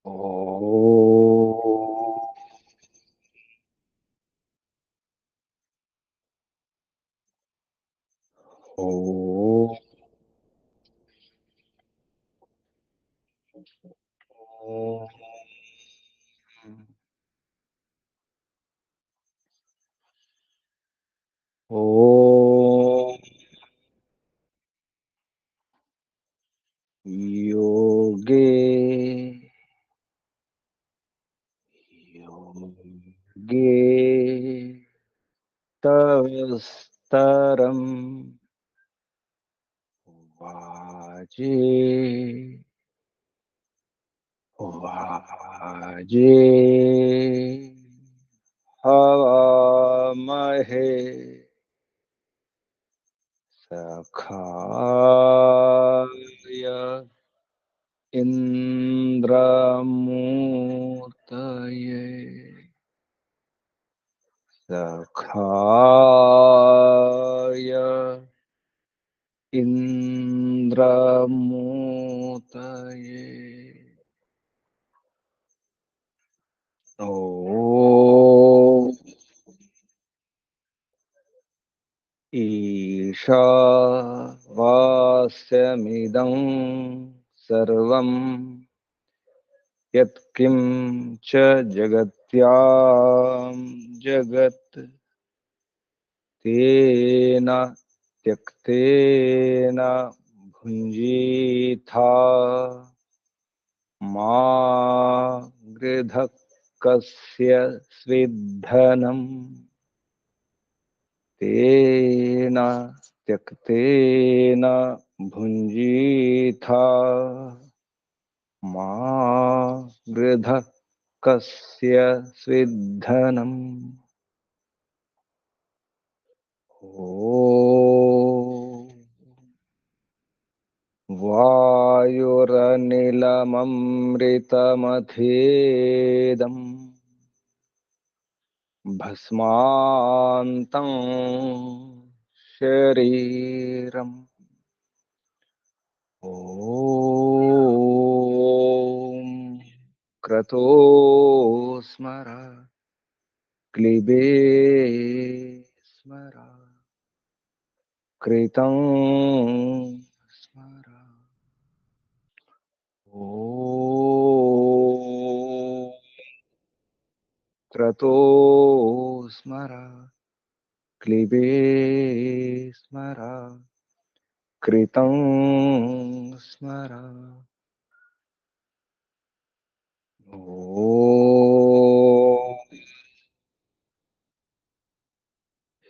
ओ ओ ओ योगे योगे तवस्तरम वाजे वाजे हवामहे सखाय इंद्रमूर्तये सखाय इंद्रमूर्तये ओ ईशावास्यमिदं सर्वं यत्किं च जगत्यां जगत् तेन त्यक्तेन भुञ्जीथा मा गृधः कस्य स्विद्धनम् तेन त्यक्तेन भुञ्जीथा मा गृधः कस्य स्विद्धनम् ओ वायुरनिलममृतमथेदम् भस्मान्तं शरीरम् ॐ क्रतो स्मर क्लिबे स्मर कृतं स्मर ॐ क्रतो स्मर क्लिबे स्मर कृतं स्मर ॐ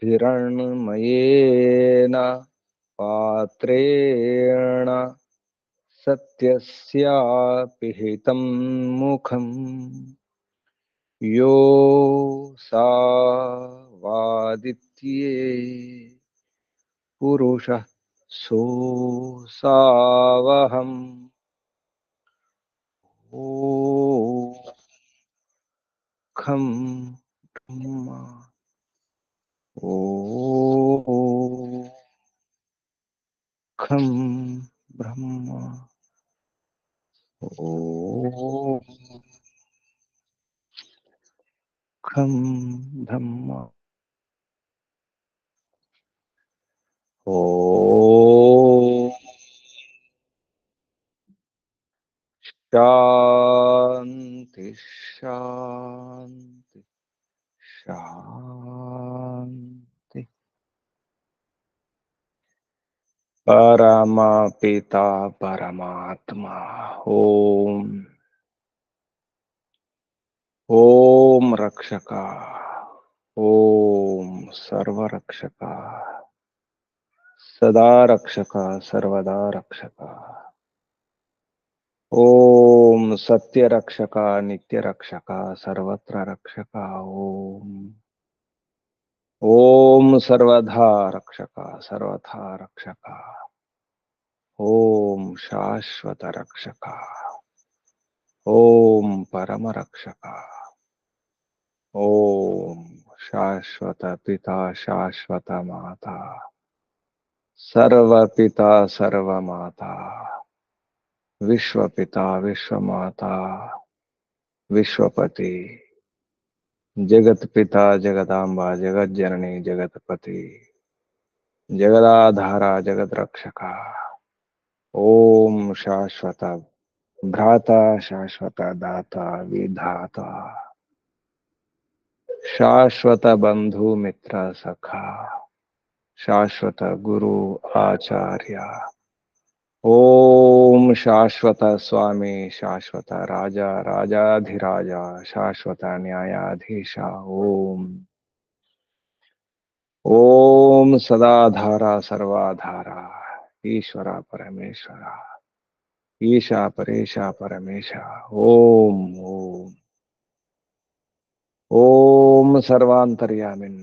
हिरण्मयेन पात्रेण सत्यस्यापिहितं मुखम् यो सा वादित्ये पुरुषः सोऽसावहम् ॐ खं ब्रह्म ॐ खं ब्रह्म ॐ खं ब्रह्म ॐ शान्ति शान्ति शान्ति परमपिता परमात्मा ओम ओम रक्षका ओम सर्वरक्षका सदा रक्षका सर्वदा रक्षका ओम सत्य रक्षका नित्य रक्षका सर्वत्र रक्षका ओम ओम सर्वधा रक्षका सर्वथा रक्षका ओम शाश्वत रक्षका ओम परम रक्षका ओम शाश्वत पिता शाश्वत माता सर्व पिता सर्व माता विश्व पिता विश्व माता विश्वपति जगत पिता जगदांबा जगत जननी जगतपति जगदाधारा जगत रक्षका ओम शाश्वत भ्राता शाश्वत दाता विधाता शाश्वत बंधु मित्र सखा शाश्वत गुरु आचार्य ओम शाश्वत स्वामी शाश्वत राजा राजाधिराजा शाश्वत न्यायाधीश ओम ओम सदाधारा सर्वाधारा ईश्वरा परमेश्वरा ईशा परेशा परमेशा ओम ओम ओम सर्वांतर्यामिन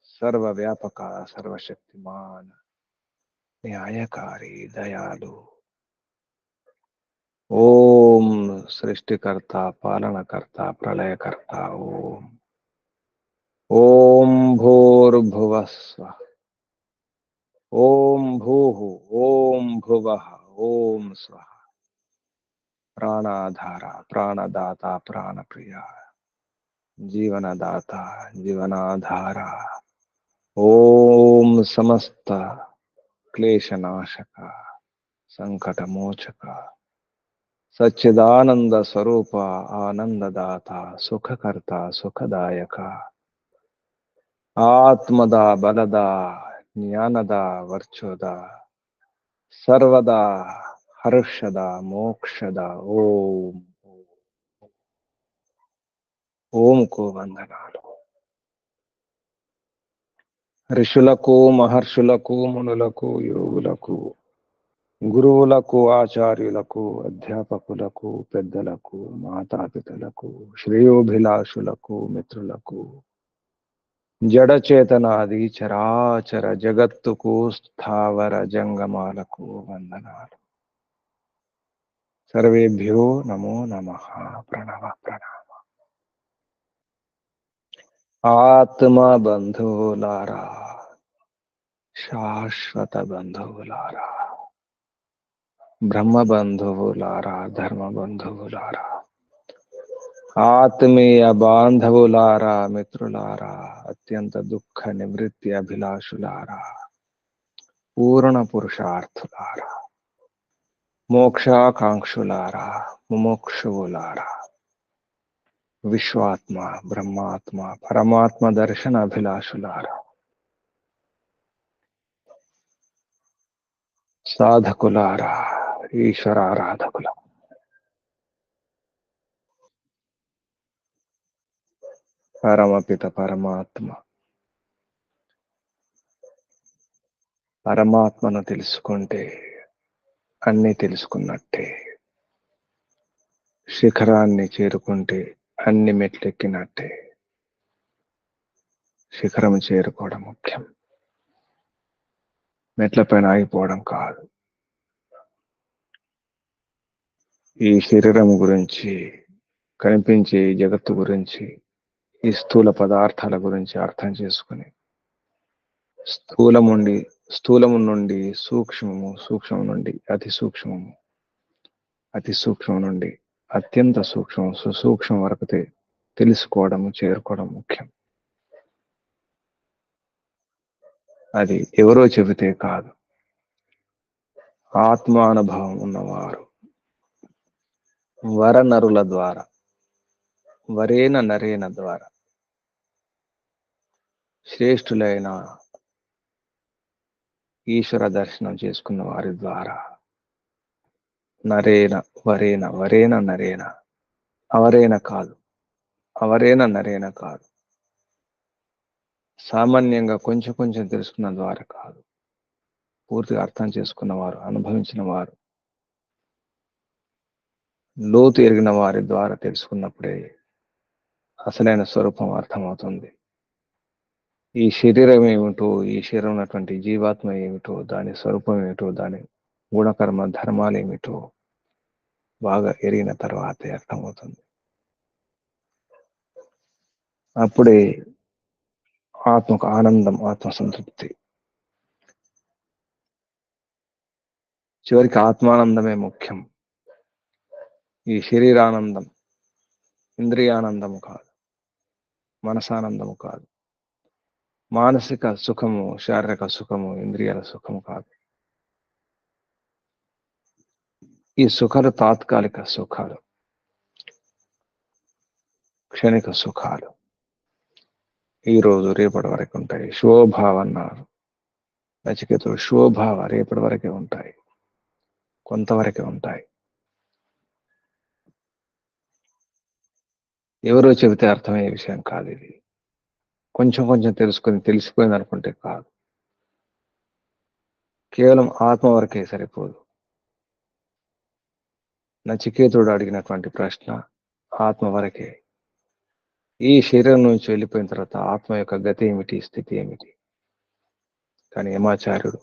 सर्वव्यापका सर्वशक्तिमान न्यायकारी दयालु ओम सृष्टिकर्ता पालनकर्ता प्रलयकर्ता ओम ओम भूर्भुवस्व ओम भूः ओम भुवः ओम स्वः प्राणाधारा प्राणदाता प्राणप्रिया जीवनदाता जीवनाधारा ओम समस्त क्लेशनाशक संकटमोचक सच्चिदानंद स्वरूप आनंददाता सुखकर्ता सुखदायक आत्मद बलद ज्ञानद वर्चोद सर्वदा हर्षद मोक्षद ओम ओम को వందనాలు ఋషులకు మహర్షులకు మునులకు యోగులకు గురువులకు ఆచార్యులకు అధ్యాపకులకు పెద్దలకు మాతాపితలకు శ్రేయోభిలాషులకు మిత్రులకు జడచేతనాది చరాచర జగత్తుకు స్థావర జంగమాలకు వందనాలు సర్వేభ్యో నమో నమః ప్రణవ ప్రణవ ఆత్మ బంధువులారా శాశ్వత బంధువులారా బ్రహ్మ బంధువులారా ధర్మ బంధువులారా ఆత్మీయ బాంధవులారా మిత్రులారా అత్యంత దుఃఖ నివృత్తి అభిలాషులారా పూర్ణ పురుషార్థులారా మోక్షాకాంక్షులారా ముముక్షువులారా విశ్వాత్మ బ్రహ్మాత్మ పరమాత్మ దర్శన అభిలాషులారా సాధకులారా ఈశ్వరారాధకుల పరమపిత పరమాత్మను తెలుసుకుంటే అన్ని తెలుసుకున్నట్టే శిఖరాన్ని చేరుకుంటే అన్ని మెట్లెక్కినట్టే శిఖరం చేరుకోవడం ముఖ్యం మెట్లపైన ఆగిపోవడం కాదు ఈ శరీరం గురించి కనిపించే ఈ జగత్తు గురించి ఈ స్థూల పదార్థాల గురించి అర్థం చేసుకుని స్థూలము నుండి సూక్ష్మము సూక్ష్మం నుండి అతి సూక్ష్మము అతి సూక్ష్మం నుండి అత్యంత సూక్ష్మం సుసూక్ష్మం వరకు తెలుసుకోవడము చేరుకోవడం ముఖ్యం అది ఎవరో చెబితే కాదు ఆత్మానుభవం ఉన్నవారు వరనరుల ద్వారా వరేన నరేన ద్వారా శ్రేష్ఠులైన ఈశ్వర దర్శనం చేసుకున్న వారి ద్వారా నరేన వరేన వరేన నరేన అవరేన కాదు అవరేన నరేన కాదు సామాన్యంగా కొంచెం కొంచెం తెలుసుకున్న ద్వారా కాదు పూర్తిగా అర్థం చేసుకున్నవారు అనుభవించిన వారు లోతు ఎరిగిన వారి ద్వారా తెలుసుకున్నప్పుడే అసలైన స్వరూపం అర్థమవుతుంది ఈ శరీరం ఏమిటో ఈ శరీరం ఉన్నటువంటి జీవాత్మ ఏమిటో దాని స్వరూపం ఏమిటో దాని గుణకర్మ ధర్మాలు ఏమిటో బాగా ఎరిగిన తర్వాతే అర్థమవుతుంది అప్పుడే ఆత్మకు ఆనందం ఆత్మ సంతృప్తి చివరికి ఆత్మానందమే ముఖ్యం ఈ శరీరానందం ఇంద్రియానందము కాదు, మనసానందము కాదు, మానసిక సుఖము, శారీరక సుఖము, ఇంద్రియాల సుఖము కాదు. ఈ సుఖాలు తాత్కాలిక సుఖాలు, క్షణిక సుఖాలు. ఈరోజు రేపటి వరకు ఉంటాయి. శోభావ అన్నారు నచికేతుడు. శోభావ రేపటి వరకే ఉంటాయి, కొంతవరకే ఉంటాయి. ఎవరో చెబితే అర్థమయ్యే విషయం కాదు ఇది. కొంచెం కొంచెం తెలిసిపోయింది అనుకుంటే కాదు. కేవలం ఆత్మ వరకే సరిపోదు. నచికేతుడు అడిగినటువంటి ప్రశ్న ఆత్మ వరకే. ఈ శరీరం నుంచి వెళ్ళిపోయిన తర్వాత ఆత్మ యొక్క గతి ఏమిటి, స్థితి ఏమిటి? కానీ యమాచార్యుడు,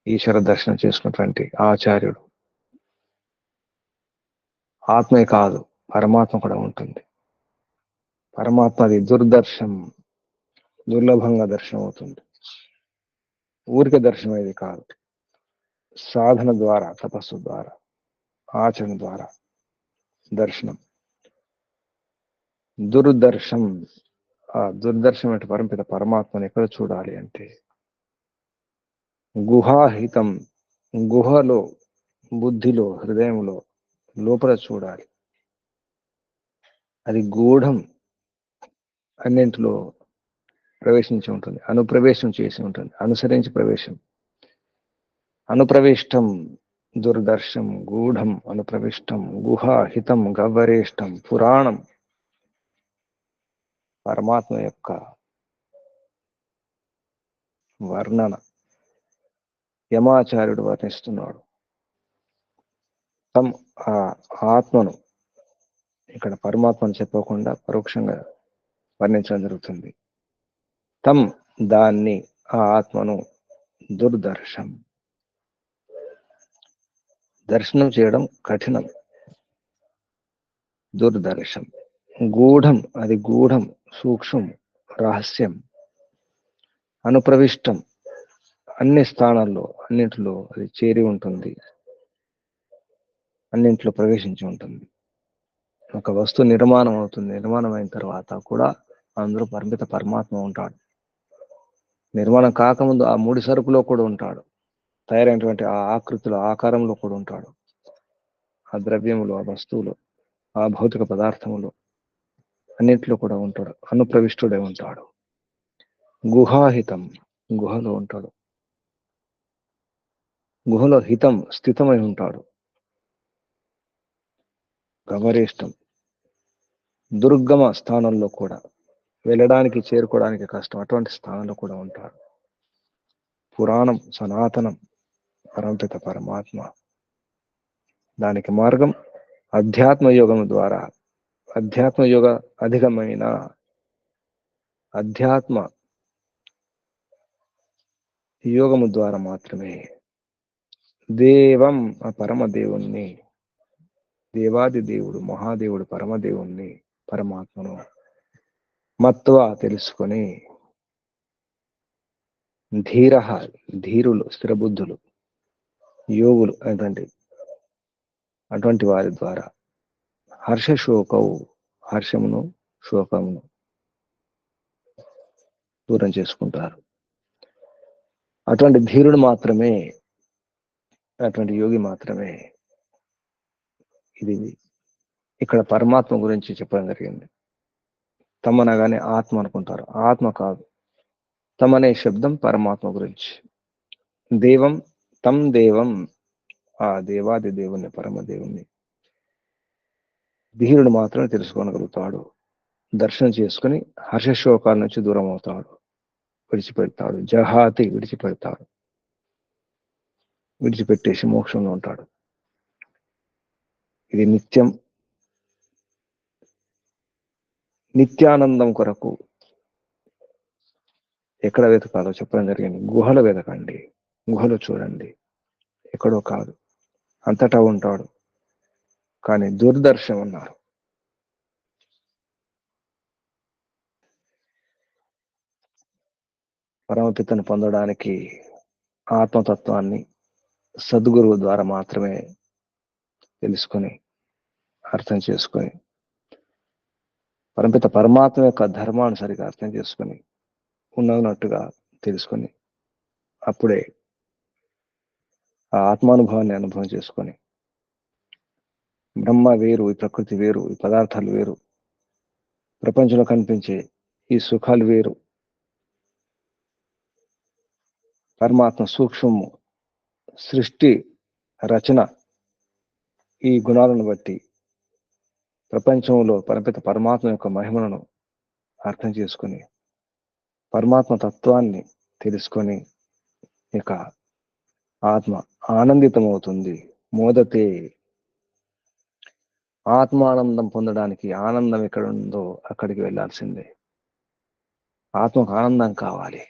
ఈశ్వర దర్శనం చేసుకున్నటువంటి ఆచార్యుడు, ఆత్మే కాదు పరమాత్మ కూడా ఉంటుంది. పరమాత్మ అది దుర్లభంగా దర్శనం అవుతుంది. ఊరికే దర్శనం ఇది కాదు. సాధన ద్వారా, తపస్సు ద్వారా, ఆచరణ ద్వారా దర్శనం. ఆ దుర్దర్శనం అంటే పరమపిత పరమాత్మని ఎక్కడ చూడాలి అంటే గుహాహితం, గుహలో, బుద్ధిలో, హృదయంలో, లోపల చూడాలి. అది గూఢం, అన్నింటిలో ప్రవేశించి ఉంటుంది, అనుప్రవేశం చేసి ఉంటుంది, అనుసరించి ప్రవేశం. అనుప్రవిష్టం దుర్దర్శం, గూఢం అనుప్రవిష్టం, గుహాహితం గవ్వరేష్టం, పురాణం. పరమాత్మ యొక్క వర్ణన యమాచార్యుడు వర్ణిస్తున్నాడు. ఆ ఆత్మను ఇక్కడ పరమాత్మను చెప్పకుండా పరోక్షంగా వర్ణించడం జరుగుతుంది. దాన్ని, ఆ ఆత్మను దుర్దర్శం, దర్శనం చేయడం కఠినం. దుర్దర్శం, గూఢం, అది గూఢం, సూక్ష్మం, రహస్యం. అనుప్రవిష్టం, అన్ని స్థానాల్లో, అన్నింటిలో అది చేరి ఉంటుంది, అన్నింటిలో ప్రవేశించి ఉంటుంది. ఒక వస్తువు నిర్మాణం అవుతుంది, నిర్మాణం అయిన తర్వాత కూడా అందులో పరిమిత పరమాత్మ ఉంటాడు. నిర్మాణం కాకముందు ఆ ముడి సరుకులో కూడా ఉంటాడు, తయారైనటువంటి ఆ ఆకృతిలో, ఆకారంలో కూడా ఉంటాడు, ఆ ద్రవ్యములు, ఆ వస్తువులు, ఆ భౌతిక పదార్థములు, అన్నింటిలో కూడా ఉంటాడు, అనుప్రవిష్టుడై ఉంటాడు. గుహాహితం, గుహలో ఉంటాడు. గుహలో హితం, స్థితమై ఉంటాడు. గవరేష్టం, దుర్గమ స్థానంలో కూడా, వెళ్ళడానికి, చేరుకోవడానికి కష్టం, అటువంటి స్థానంలో కూడా ఉంటాడు. పురాణం, సనాతనం, పరమపిత పరమాత్మ. దానికి మార్గం అధ్యాత్మ యోగం ద్వారా, అధ్యాత్మ యోగ అధికమైన అధ్యాత్మ యోగము ద్వారా మాత్రమే దేవం, ఆ పరమదేవుణ్ణి, దేవాది దేవుడు, మహాదేవుడు, పరమదేవుణ్ణి, పరమాత్మను మత్వ తెలుసుకొని ధీరులు, స్థిరబుద్ధులు, యోగులు అటువంటి వారి ద్వారా హర్షమును, శోకమును దూరం చేసుకుంటారు. అటువంటి ధీరుడు మాత్రమే, అటువంటి యోగి మాత్రమే ఇది ఇక్కడ పరమాత్మ గురించి చెప్పడం జరిగింది. తమనగానే ఆత్మ అనుకుంటారు, ఆత్మ కాదు. తమనే శబ్దం పరమాత్మ గురించి. దేవం, ఆ దేవాది దేవుణ్ణి, పరమదేవుణ్ణి ధీరుడు మాత్రమే తెలుసుకోగలుగుతాడు. దర్శనం చేసుకుని హర్షశోకాల నుంచి దూరం అవుతాడు, విడిచిపెడతాడు. జహాతి, విడిచిపెడతాడు, విడిచిపెట్టేసి మోక్షంలో ఉంటాడు. ఇది నిత్యానందం కొరకు ఎక్కడ వెతకాలో చెప్పడం జరిగింది. గుహలో వెతకండి, గుహలో చూడండి, ఎక్కడో కాదు, అంతటా ఉంటాడు. కానీ దుర్దర్శనం ఉన్నారు. పరమపితను పొందడానికి ఆత్మతత్వాన్ని సద్గురువు ద్వారా మాత్రమే తెలుసుకొని, అర్థం చేసుకొని పరమపిత పరమాత్మ యొక్క ధర్మాన్ని సరిగా అర్థం చేసుకొని ఉన్నట్టుగా తెలుసుకొని అప్పుడే ఆ ఆత్మానుభవాన్ని అనుభవం చేసుకొని బ్రహ్మ వేరు, ఈ ప్రకృతి వేరు, ఈ పదార్థాలు వేరు, ప్రపంచంలో కనిపించే ఈ సుఖాలు వేరు, పరమాత్మ సూక్ష్మము, సృష్టి రచన, ఈ గుణాలను బట్టి ప్రపంచంలో పరమపిత పరమాత్మ యొక్క మహిమలను అర్థం చేసుకొని పరమాత్మ తత్వాన్ని తెలుసుకొని ఇక ఆత్మ ఆనందితమవుతుంది. మోదతే, ఆత్మానందం పొందడానికి ఆనందం ఎక్కడ ఉందో అక్కడికి వెళ్ళాల్సిందే. ఆత్మకు ఆనందం కావాలి.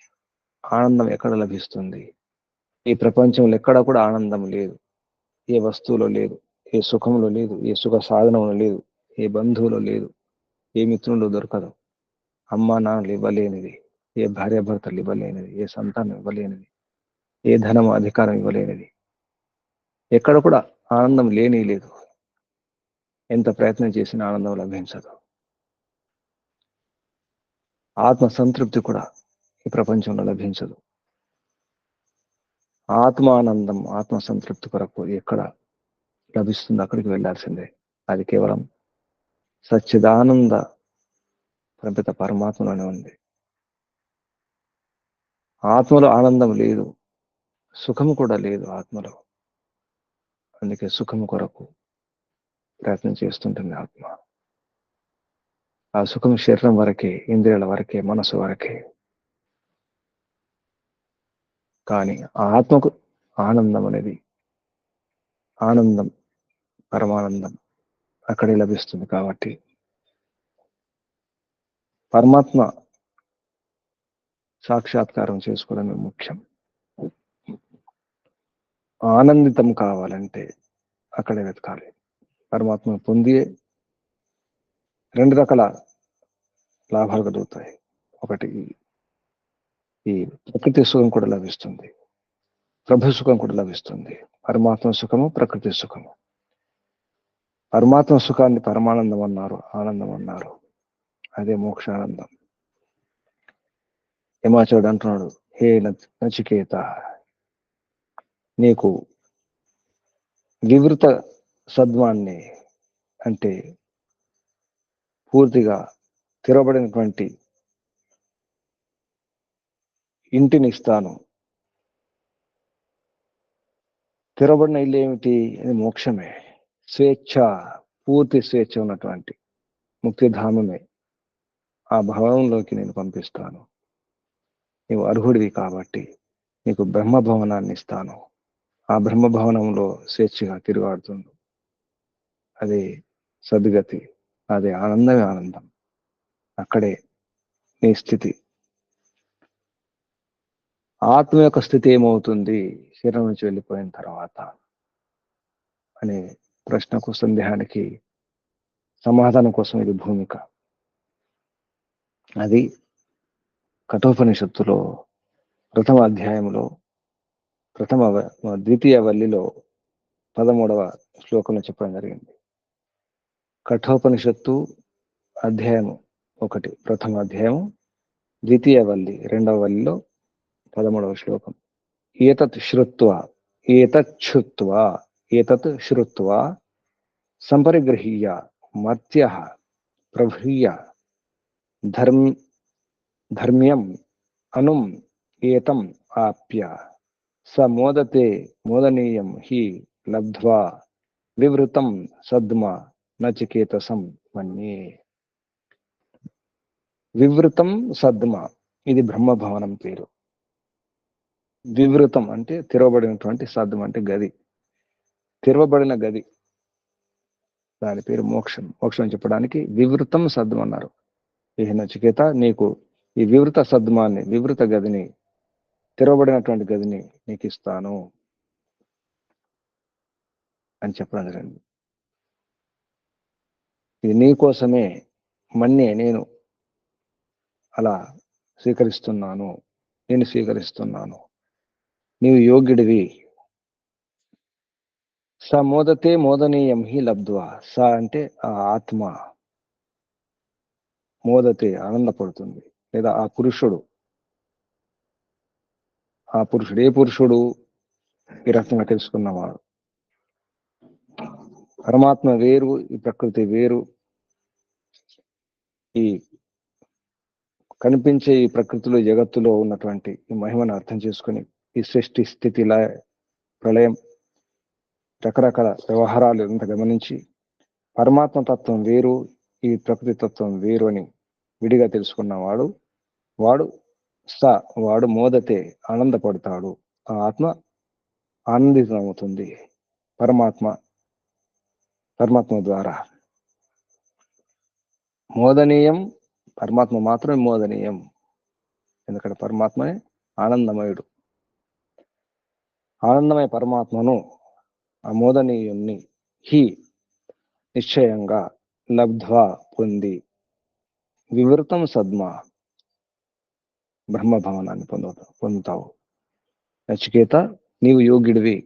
ఆనందం ఎక్కడ లభిస్తుంది? ఈ ప్రపంచంలో ఎక్కడ కూడా ఆనందం లేదు. ఏ వస్తువులో లేదు, ఏ సుఖంలో లేదు, ఏ సుఖ సాధనంలో లేదు, ఏ బంధువులో లేదు, ఏ మిత్రులు దొరకదు. అమ్మా నాన్నలు ఇవ్వలేనిది, ఏ భార్యాభర్తలు ఇవ్వలేనిది, ఏ సంతానం ఇవ్వలేనిది, ఏ ధనం అధికారం ఇవ్వలేనిది, ఎక్కడ కూడా ఆనందం లేని లేదు. ఎంత ప్రయత్నం చేసినా ఆనందం లభించదు. ఆత్మ సంతృప్తి కూడా ఈ ప్రపంచంలో లభించదు. ఆత్మానందం, ఆత్మ సంతృప్తి కొరకు ఎక్కడ లభిస్తుంది అక్కడికి వెళ్ళాల్సిందే. అది కేవలం సచ్చిదానంద పరమపిత పరమాత్మలోనే ఉంది. ఆత్మలో ఆనందం లేదు, సుఖము కూడా లేదు ఆత్మలో. అందుకే సుఖము కొరకు ప్రయత్నం చేస్తుంటుంది ఆత్మ. ఆ సుఖం శరీరం వరకే, ఇంద్రియాల వరకే, మనసు వరకే. కానీ ఆ ఆత్మకు ఆనందం అనేది, ఆనందం, పరమానందం అక్కడే లభిస్తుంది. కాబట్టి పరమాత్మ సాక్షాత్కారం చేసుకోవడమే ముఖ్యం. ఆనందితం కావాలంటే అక్కడే వెతకాలి. పరమాత్మ పొంది 2 రకాల లాభాలు కలుగుతాయి. ఒకటి ఈ ప్రకృతి సుఖం కూడా లభిస్తుంది, ప్రభు సుఖం కూడా లభిస్తుంది. పరమాత్మ సుఖము, ప్రకృతి సుఖము. పరమాత్మ సుఖాన్ని పరమానందం అన్నారు, ఆనందం అన్నారు. అదే మోక్షానందం. హిమాచలుడు అంటున్నాడు, హే నచికేత, నీకు వివృత సద్వాన్ని అంటే పూర్తిగా తెరవబడినటువంటి ఇంటిని ఇస్తాను. తెరవబడిన ఇల్లు ఏమిటి? అది మోక్షమే, స్వేచ్ఛ, పూర్తి స్వేచ్ఛ ఉన్నటువంటి ముక్తిధామమే. ఆ భవనంలోకి నేను పంపిస్తాను. నీవు అర్హుడివి కాబట్టి నీకు బ్రహ్మభవనాన్ని ఇస్తాను. ఆ బ్రహ్మభవనంలో స్వేచ్ఛగా తిరుగాడుతుంది. అదే సద్గతి, అదే ఆనందమే ఆనందం. అక్కడే నీ స్థితి. ఆత్మ యొక్క స్థితి ఏమవుతుంది శరీరం నుంచి వెళ్ళిపోయిన తర్వాత అనే ప్రశ్నకు, సందేహానికి సమాధానం కోసం ఇది భూమిక. అది కఠోపనిషత్తులో ప్రథమ అధ్యాయంలో ద్వితీయ వల్లిలో 13వ శ్లోకంలో చెప్పడం జరిగింది. కఠోపనిషత్తు అధ్యాయం 1, ప్రథమ అధ్యాయం, ద్వితీయ వల్లి 2వ వల్లిలో 13వ శ్లోకం. ఏతత్ శ్రుత్వా, ఏతత్ శ్రుత్వా సంపరిగృహ్య మర్త్యః ప్రభృయ ధర్మ్యం అనుం ఏతం ఆప్య స మోదతే మోదనీయం హి లబ్ధ్వా వివృతం సద్మ నచికేతసం మన్యే. వివృతం సద్మ, ఇది బ్రహ్మభవనం పేరు. వివృతం అంటే తెరవబడినటువంటి, సద్మ అంటే గది, తెరవబడిన గది, దాని పేరు మోక్షం. మోక్షం చెప్పడానికి వివృతం సద్మ అన్నారు. ఈ నచికేత, నీకు ఈ వివృత సద్మాన్ని, వివృత గదిని, తెరవబడినటువంటి గదిని నీకు ఇస్తాను అని చెప్పడం జరిగింది. ఇది నీ కోసమే, మన్నే, నేను అలా స్వీకరిస్తున్నాను, నేను స్వీకరిస్తున్నాను. నీవు యోగ్యుడివి. స మోదతే మోదనీయం హి లబ్ధ్వా. స అంటే ఆ ఆత్మ, మోదతే ఆనందపడుతుంది. లేదా ఆ పురుషుడు ఏ పురుషుడు ఈ రకంగా తెలుసుకున్నవాడు. పరమాత్మ వేరు, ఈ ప్రకృతి వేరు. ఈ కనిపించే ఈ ప్రకృతిలో, జగత్తులో ఉన్నటువంటి ఈ మహిమను అర్థం చేసుకుని, ఈ సృష్టి స్థితి ప్రళయం రకరకాల వ్యవహారాలు ఎంత గమనించి పరమాత్మ తత్వం వేరు, ఈ ప్రకృతి తత్వం వేరు అని విడిగా తెలుసుకున్నవాడు వాడు మోదతే ఆనందపడతాడు. ఆ ఆత్మ ఆనందితమవుతుంది పరమాత్మ ద్వారా. మోదనీయం, పరమాత్మ మాత్రమే మోదనీయం. ఎందుకంటే పరమాత్మనే ఆనందమయుడు. ఆనందమయ పరమాత్మను, ఆ మోదనీయుణ్ణి నిశ్చయంగా లబ్ధ్వా పొంది వివృతం సద్మా బ్రహ్మభవనాన్ని పొందుతావు. నచికేత, నీవు యోగ్యుడివి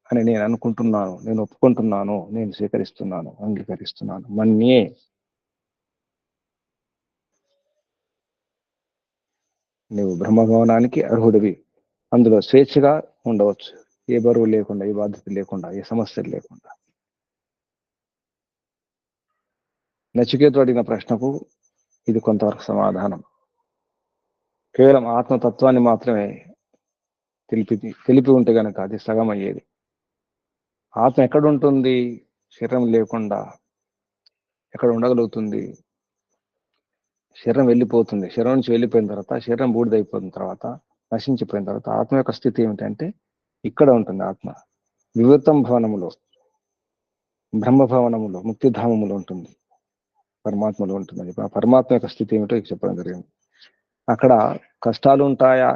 అని నేను అనుకుంటున్నాను, నేను ఒప్పుకుంటున్నాను, నేను స్వీకరిస్తున్నాను, అంగీకరిస్తున్నాను. మన్యే, నీవు బ్రహ్మభవనానికి అర్హుడివి. అందులో స్వేచ్ఛగా ఉండవచ్చు, ఏ బరువు లేకుండా, ఏ బాధ్యత లేకుండా, ఏ సమస్యలు లేకుండా. నచికేతుడు అడిగిన ప్రశ్నకు ఇది కొంతవరకు సమాధానం. కేవలం ఆత్మతత్వాన్ని మాత్రమే తెలిపి ఉంటే గనక అది సగం అయ్యేది. ఆత్మ ఎక్కడుంటుంది? శరీరం లేకుండా ఎక్కడ ఉండగలుగుతుంది? శరీరం వెళ్ళిపోతుంది. శరీరం నుంచి వెళ్ళిపోయిన తర్వాత, శరీరం బూడిదైపోయిన తర్వాత, నశించిపోయిన తర్వాత ఆత్మ యొక్క స్థితి ఏమిటంటే ఇక్కడ ఉంటుంది. ఆత్మ వివృతం భవనములో, బ్రహ్మభవనములో, ముక్తిధామములో ఉంటుంది, పరమాత్మలో ఉంటుందని. ఆ పరమాత్మ యొక్క స్థితి ఏమిటో చెప్పడం జరిగింది. అక్కడ కష్టాలు ఉంటాయా,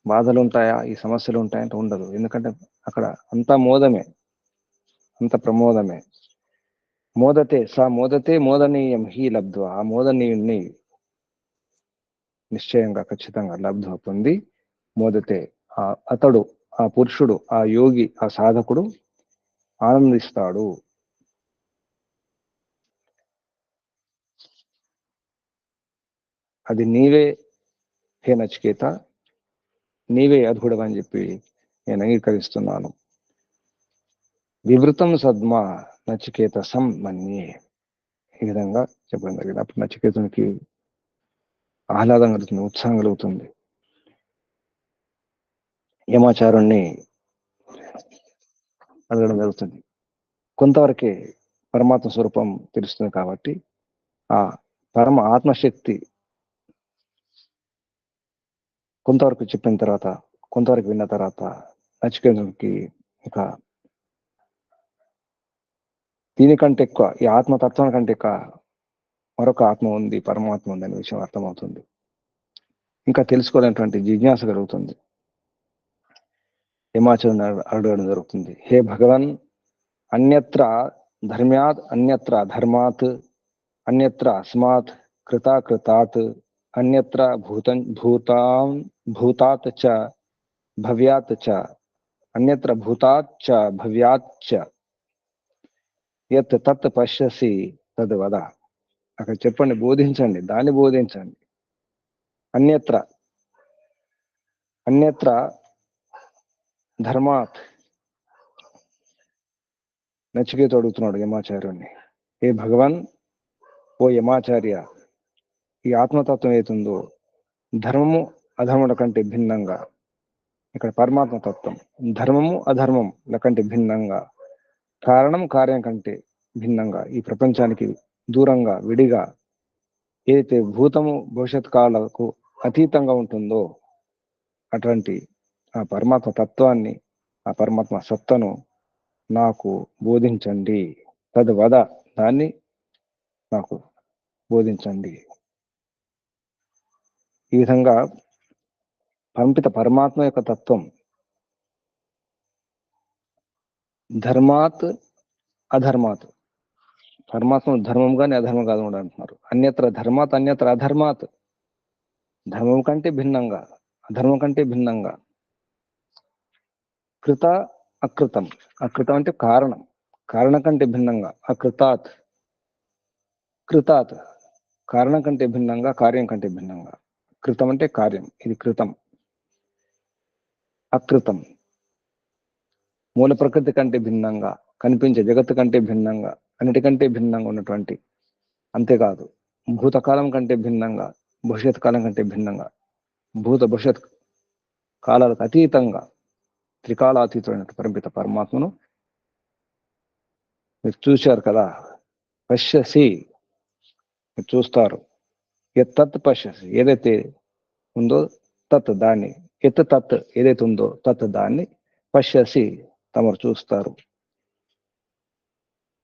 బాధలు ఉంటాయా, ఈ సమస్యలు ఉంటాయంటే ఉండదు. ఎందుకంటే అక్కడ అంతా మోదమే, అంత ప్రమోదమే. మోదతే మోదనీయం హి లబ్ధ్వా, ఆ మోదనీయుణ్ణి నిశ్చయంగా, ఖచ్చితంగా లబ్ధ్వ పొంది, మోదతే, అతడు, ఆ పురుషుడు, ఆ యోగి, ఆ సాధకుడు ఆనందిస్తాడు. అది నీవే హే నచికేత, నీవే అర్హుడు అని చెప్పి నేను అంగీకరిస్తున్నాను. వివృతం సద్మా నచికేత మన్యే, ఈ విధంగా చెప్పడం జరిగింది. అప్పుడు నచికేతునికి ఆహ్లాదం కలుగుతుంది, ఉత్సాహం కలుగుతుంది. యమాచారుణ్ణి అడగడం జరుగుతుంది. కొంతవరకే పరమాత్మ స్వరూపం తెలుస్తుంది కాబట్టి ఆ పరమ ఆత్మశక్తి కొంతవరకు చెప్పిన తర్వాత, కొంతవరకు విన్న తర్వాత నచికేతునికి ఇక దీనికంటే ఎక్కువ, ఈ ఆత్మతత్వం కంటే ఎక్కువ మరొక ఆత్మ ఉంది, పరమాత్మ ఉంది అనే విషయం అర్థమవుతుంది. ఇంకా తెలుసుకోవాలనేటువంటి జిజ్ఞాస కలుగుతుంది. యమాచరణ అడగడం జరుగుతుంది. హే భగవన్, అన్యత్ర ధర్మ్యాత్, అన్యత్ర ధర్మాత్, అన్యత్ర అస్మాత్ కృతాత్, అన్యత్ర భూతాత్ చ భవ్యాత్ చ, అన్యత్ర భూతాత్ చ భవ్యాత్ చ యత్ తత్ పశ్యసి తద్ వద. అక్కడ చెప్పండి, బోధించండి, దాన్ని బోధించండి. అన్యత్ర ధర్మాత్, నచికేత అడుగుతున్నాడు యమాచార్యుణ్ణి. ఏ భగవాన్, ఓ యమాచార్య, ఈ ఆత్మతత్వం ఏతుందో ధర్మము అధర్మముల కంటే భిన్నంగా, ఇక్కడ పరమాత్మ తత్వం ధర్మము అధర్మముల కంటే భిన్నంగా, కారణం కార్యం కంటే భిన్నంగా, ఈ ప్రపంచానికి దూరంగా, విడిగా, ఏదైతే భూతము భవిష్యత్ కాలాలకు అతీతంగా ఉంటుందో అటువంటి ఆ పరమాత్మ తత్వాన్ని, ఆ పరమాత్మ సత్తను నాకు బోధించండి. తద్వద, దాన్ని నాకు బోధించండి. ఈ విధంగా పంపిత పరమాత్మ యొక్క తత్వం ధర్మాత్ అధర్మాత్, పరమాత్మ ధర్మం కానీ అధర్మం కాదు కూడా అంటున్నారు. అన్యత్ర ధర్మాత్, అన్యత్ర అధర్మాత్, ధర్మం కంటే భిన్నంగా, అధర్మం కంటే భిన్నంగా, కృత అకృతం, అకృతం అంటే కారణం, కారణం కంటే భిన్నంగా, అకృతాత్, కృతాత్, కారణం కంటే భిన్నంగా, కార్యం కంటే భిన్నంగా. కృతం అంటే కార్యం, ఇది కృతం. అకృతం మూల ప్రకృతి కంటే భిన్నంగా, కనిపించే జగత్తు కంటే భిన్నంగా, అన్నిటికంటే భిన్నంగా ఉన్నటువంటి, అంతేకాదు భూతకాలం కంటే భిన్నంగా, భవిష్యత్ కాలం కంటే భిన్నంగా, భూత భవిష్యత్ కాలాలకు అతీతంగా, త్రికాలాతీతమైన పరిమిత పరమాత్మను మీరు చూశారు కదా. పశ్యసి, మీరు చూస్తారు. తత్ పశ్యసి, ఏదైతే ఉందో తత్ దాన్ని, తత్ ఏదైతే ఉందో తత్ దాన్ని, పశ్యసి తమరు చూస్తారు.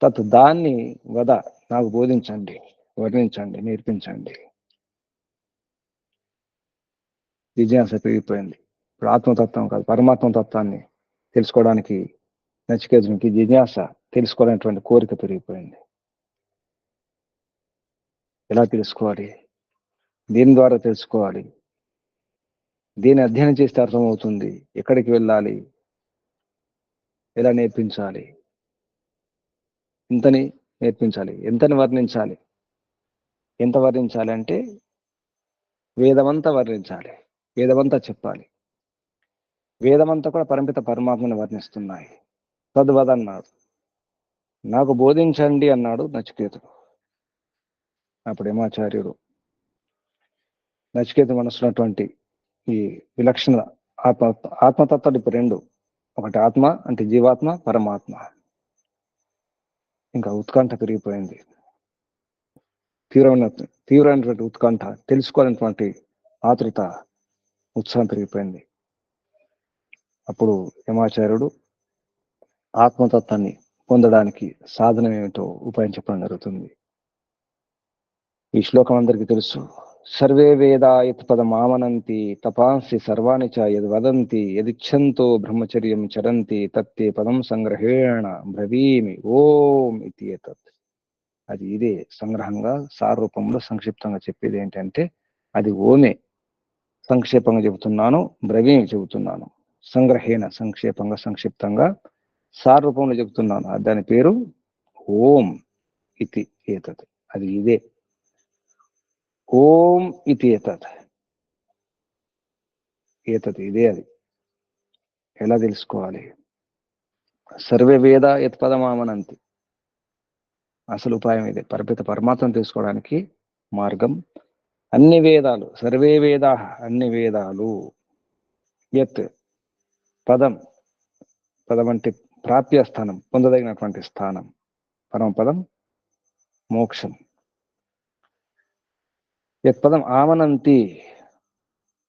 తత్ దాన్ని వద, నాకు బోధించండి, వర్ణించండి, నేర్పించండి. జిజ్ఞాస పెరిగిపోయింది. ఇప్పుడు ఆత్మతత్వం కాదు, పరమాత్మ తత్వాన్ని తెలుసుకోవడానికి నచికేతునికి జిజ్ఞాస, తెలుసుకోవాలనేటువంటి కోరిక పెరిగిపోయింది. ఎలా తెలుసుకోవాలి? దేని ద్వారా తెలుసుకోవాలి? దేని అధ్యయనం చేస్తే అర్థమవుతుంది? ఎక్కడికి వెళ్ళాలి? ఎలా నేర్పించాలి? ఇంతని నేర్పించాలి, ఎంతని వర్ణించాలి. ఎంత వర్ణించాలి అంటే వేదమంతా వర్ణించాలి, వేదమంతా చెప్పాలి. వేదమంతా కూడా పరిమిత పరమాత్మని వర్ణిస్తున్నాయి. తద్వదన్నాడు, నాకు బోధించండి అన్నాడు నచికేతుడు. అప్పుడు యమాచార్యుడు నచికేతు మనసున్నటువంటి ఈ విలక్షణ ఆత్మతత్వాలు ఇప్పుడు రెండు, ఒకటి ఆత్మ అంటే జీవాత్మ, పరమాత్మ. ఇంకా ఉత్కంఠ పెరిగిపోయింది, తీవ్రమైనటువంటి ఉత్కంఠ, తెలుసుకోవాలనేటువంటి ఆతృత, ఉత్సాహం పెరిగిపోయింది. అప్పుడు యమాచార్యుడు ఆత్మతత్వాన్ని పొందడానికి సాధనం ఏమిటో ఉపాయం చెప్పడం జరుగుతుంది. ఈ శ్లోకం అందరికీ తెలుసు. సర్వే వేదా యత్ పదమామనంతి తపాంసి సర్వాణి చ యద్ వదంతి యదిచ్ఛంతో బ్రహ్మచర్యం చరంతి తత్తే పదం సంగ్రహేణ బ్రవీమి ఓం ఇది ఏతత్. అది ఇదే సంగ్రహంగా, సారూపంలో సంక్షిప్తంగా చెప్పేది ఏంటంటే అది ఓమే. సంక్షేపంగా చెబుతున్నాను, బ్రవీమి చెబుతున్నాను. సంగ్రహేణ సంక్షేపంగా, సంక్షిప్తంగా, సారూపంలో చెబుతున్నాను. దాని పేరు ఓం ఇది ఏతత్. అది ఇదే ఓం ఇది ఏతత్. ఏతత్ ఇదే. అది ఎలా తెలుసుకోవాలి? సర్వే వేద యత్ పదమామనంతి. అసలు ఉపాయం ఇదే, పరిమిత పరమాత్మను తెలుసుకోవడానికి మార్గం. అన్ని వేదాలు, సర్వే వేద, అన్ని వేదాలు, యత్ పదం, పదం అంటే ప్రాప్య స్థానం, పొందదగినటువంటి స్థానం, పరమపదం మోక్షం. యత్ పదం ఆమనంతి,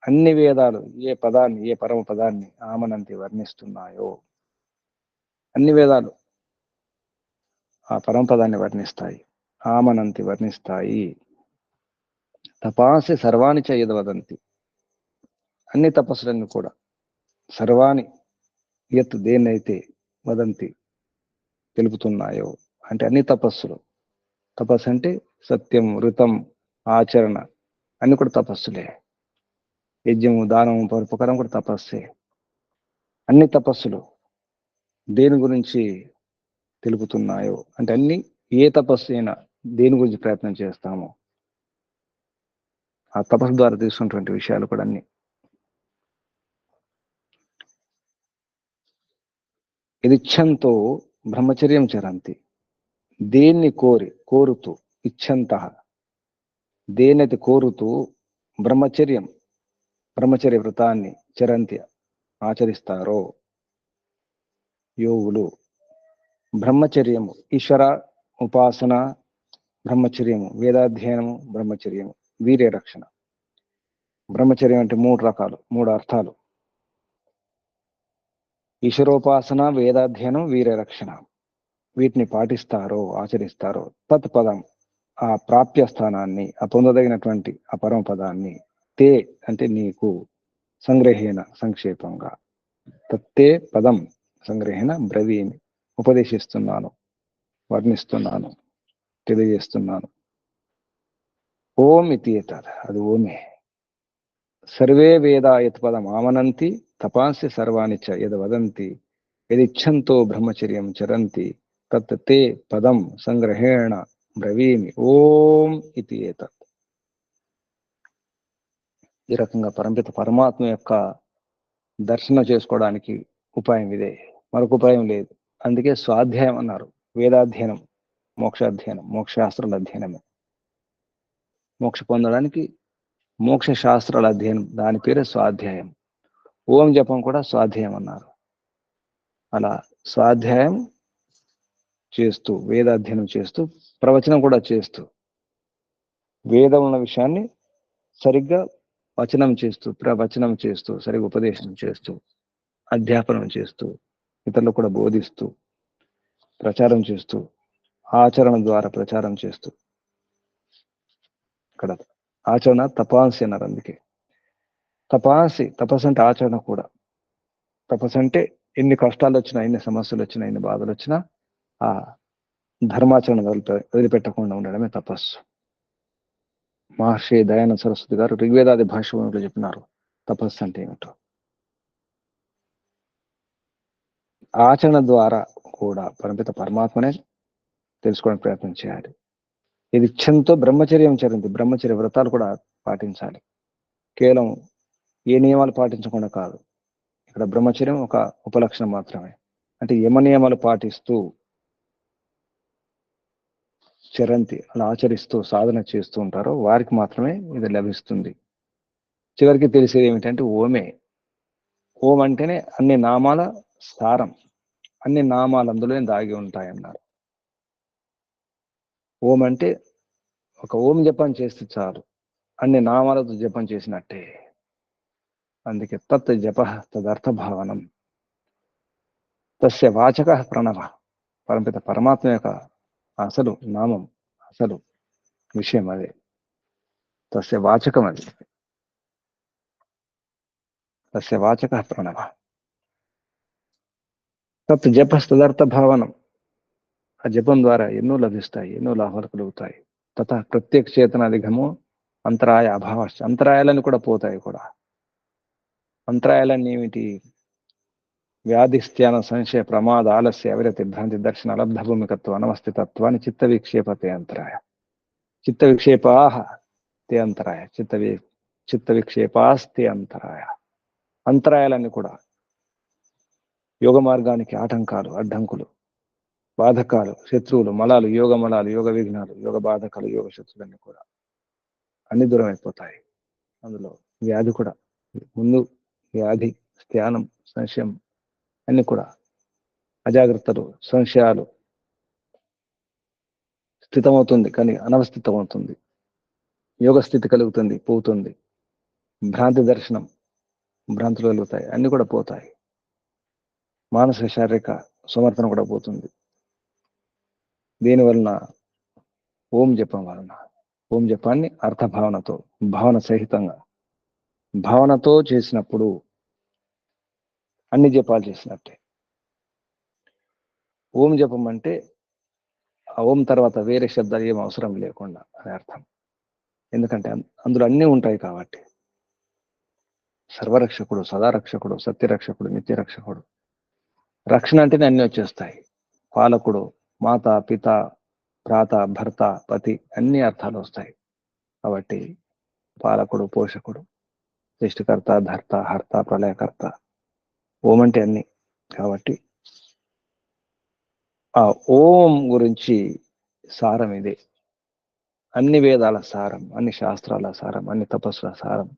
అన్ని వేదాలు ఏ పదాన్ని, ఏ పరమ పదాన్ని ఆమనంతి వర్ణిస్తున్నాయో, అన్ని వేదాలు ఆ పరమపదాన్ని వర్ణిస్తాయి, ఆమనంతి వర్ణిస్తాయి. తపాసి సర్వాణి చ వదంతి, అన్ని తపస్సులన్నీ కూడా, సర్వాణి యత్ దేన్నైతే వదంతి తెలుపుతున్నాయో, అంటే అన్ని తపస్సులు. తపస్సు అంటే సత్యం, వృతం, ఆచరణ అన్ని కూడా తపస్సులే. యజ్ఞము, దానము, పరోపకారం కూడా తపస్సే. అన్ని తపస్సులు దేని గురించి తెలుపుతున్నాయో, అంటే అన్ని, ఏ తపస్సు అయినా దేని గురించి ప్రయత్నం చేస్తామో ఆ తపస్సు ద్వారా తీసుకున్నటువంటి విషయాలు కూడా అన్ని. ఇదిచ్ఛంతో బ్రహ్మచర్యం చరంతి, దేన్ని కోరుతూ, ఇచ్ఛంత దేన్నైతే కోరుతూ, బ్రహ్మచర్యం, బ్రహ్మచర్య వ్రతాన్ని చరంతి ఆచరిస్తారో యోగులు. బ్రహ్మచర్యము ఈశ్వర ఉపాసన, బ్రహ్మచర్యము వేదాధ్యయనము, బ్రహ్మచర్యము వీర్య రక్షణ. బ్రహ్మచర్యం అంటే మూడు రకాలు, మూడు అర్థాలు. ఈశ్వరోపాసన, వేదాధ్యయనం, వీర్య రక్షణ. వీటిని పాటిస్తారో, ఆచరిస్తారో తత్పదం, ఆ ప్రాప్య స్థానాన్ని, ఆ పొందదగినటువంటి ఆ పరమ పదాన్ని, తే అంటే నీకు, సంగ్రహేణ సంక్షేపంగా, తత్తే పదం సంగ్రహేణ బ్రవీమి ఉపదేశిస్తున్నాను, వర్ణిస్తున్నాను, తెలియజేస్తున్నాను. ఓం ఇది ఏతత్, అది ఓమే. సర్వే వేదా యత్ పదం ఆమనంతి తపాంసి సర్వాణి చ యద్ వదంతి యదిచ్ఛంతో బ్రహ్మచర్యం చరంతి తత్ తే పదం సంగ్రహేణ బ్రవీమి ఓం ఇది ఏతత్. ఈ రకంగా పరంపిత పరమాత్మ యొక్క దర్శనం చేసుకోవడానికి ఉపాయం ఇదే, మరొక ఉపాయం లేదు. అందుకే స్వాధ్యాయం అన్నారు. వేదాధ్యయనం, మోక్షాధ్యయనం, మోక్షశాస్త్రాల అధ్యయనమే. మోక్ష పొందడానికి మోక్ష శాస్త్రాల అధ్యయనం, దాని పేరే స్వాధ్యాయం. ఓం జపం కూడా స్వాధ్యాయం అన్నారు. అలా స్వాధ్యాయం చేస్తూ, వేదాధ్యయనం చేస్తూ, ప్రవచనం కూడా చేస్తూ, వేదం ఉన్న విషయాన్ని సరిగ్గా వచనం చేస్తూ, ప్రవచనం చేస్తూ, సరిగ్గా ఉపదేశం చేస్తూ, అధ్యాపనం చేస్తూ, ఇతరులకు కూడా బోధిస్తూ, ప్రచారం చేస్తూ, ఆచరణ ద్వారా ప్రచారం చేస్తూ. ఇక్కడ ఆచరణ తపాంసి అన్నారు. అందుకే తపాంసి, తపస్సు అంటే ఆచరణ కూడా. తపస్సు అంటే ఎన్ని కష్టాలు వచ్చినా, ఎన్ని సమస్యలు వచ్చినా, ఎన్ని బాధలు వచ్చినా ఆ ధర్మాచరణ వదిలిపెట్టకుండా ఉండడమే తపస్సు. మహర్షి దయానంద సరస్వతి గారు ఋగ్వేదాది భాష్యంలో చెప్పినారు తపస్సు అంటే ఏమిటో. ఆచరణ ద్వారా కూడా పరమిత పరమాత్మనే తెలుసుకోవడానికి ప్రయత్నం చేయాలి. ఇది ఇచ్చంతో బ్రహ్మచర్యం చరింది. బ్రహ్మచర్య వ్రతాలు కూడా పాటించాలి. కేవలం ఏ నియమాలు పాటించకుండా కాదు. ఇక్కడ బ్రహ్మచర్యం ఒక ఉపలక్షణం మాత్రమే. అంటే యమ నియమాలు పాటిస్తూ చరంతి, అలా ఆచరిస్తూ సాధన చేస్తూ ఉంటారో వారికి మాత్రమే ఇది లభిస్తుంది. చివరికి తెలిసేది ఏమిటంటే ఓమే. ఓం అంటేనే అన్ని నామాల సారం, అన్ని నామాలు అందులో దాగి ఉంటాయన్నారు. ఓం అంటే ఒక ఓం జపం చేస్తే చాలు, అన్ని నామాలతో జపం చేసినట్టే. అందుకే తత్ జప తదర్థ భావనం, తస్య వాచక ప్రణవ. పరమిత పరమాత్మ యొక్క అసలు నామం, అసలు విషయం అదే. తస్య వాచకం అది, తస్య వాచక ప్రణవ. తత్ జపస్తదర్థ భావనం. ఆ జపం ద్వారా ఎన్నో లభిస్తాయి, ఎన్నో లాభాలు కలుగుతాయి. తత ప్రత్యేక చేతనాధిగమో అంతరాయ అభావ. అంతరాయాలని కూడా పోతాయి కూడా. అంతరాయాలన్నీ ఏమిటి? వ్యాధి, స్థాన, సంశయ, ప్రమాద, ఆలస్య, అవిరతి, భ్రాంతి, దర్శన, లబ్ధ భూమికత్వ, అనవస్థితత్వాన్ని చిత్త విక్షేపతే అంతరాయ. చిత్త విక్షేపాహ తే అంతరాయ, చిత్త విక్షేపాస్తే అంతరాయ. అంతరాయాలన్నీ కూడా యోగ మార్గానికి ఆటంకాలు, అడ్డంకులు, బాధకాలు, శత్రువులు, మలాలు, యోగ మలాలు, యోగ విఘ్నాలు, యోగ బాధకాలు, యోగ శత్రువులన్నీ కూడా అన్ని దూరం అయిపోతాయి. అందులో వ్యాధి కూడా. ముందు వ్యాధి, స్థానం, సంశయం అన్ని కూడా అజాగ్రత్తలు, సంశయాలు. స్థితమవుతుంది కానీ అనవస్థితమవుతుంది. యోగ స్థితి కలుగుతుంది, పోతుంది. భ్రాంతి దర్శనం, భ్రాంతులు కలుగుతాయి, అన్ని కూడా పోతాయి. మానసిక శారీరక సమర్థన కూడా పోతుంది. దీని వలన ఓం జపం వలన. ఓం జపాన్ని అర్థభావనతో, భావన సహితంగా, భావనతో చేసినప్పుడు అన్ని జపాలు చేసినట్టే. ఓం జపం అంటే ఆ ఓం తర్వాత వేరే శబ్దాలు ఏం అవసరం లేకుండా అని అర్థం. ఎందుకంటే అందులో అన్నీ ఉంటాయి కాబట్టి. సర్వరక్షకుడు, సదారక్షకుడు, సత్యరక్షకుడు, నిత్యరక్షకుడు. రక్షణ అంటేనే అన్ని వచ్చేస్తాయి. పాలకుడు, మాత, పిత, భ్రాత, భర్త, పతి, అన్ని అర్థాలు వస్తాయి. కాబట్టి పాలకుడు, పోషకుడు, సృష్టికర్త, ధర్త, హర్త, ప్రళయకర్త. ఓం అంటే అన్ని. కాబట్టి ఆ ఓం గురించి సారం ఇదే. అన్ని వేదాల సారం, అన్ని శాస్త్రాల సారం, అన్ని తపస్సుల సారం.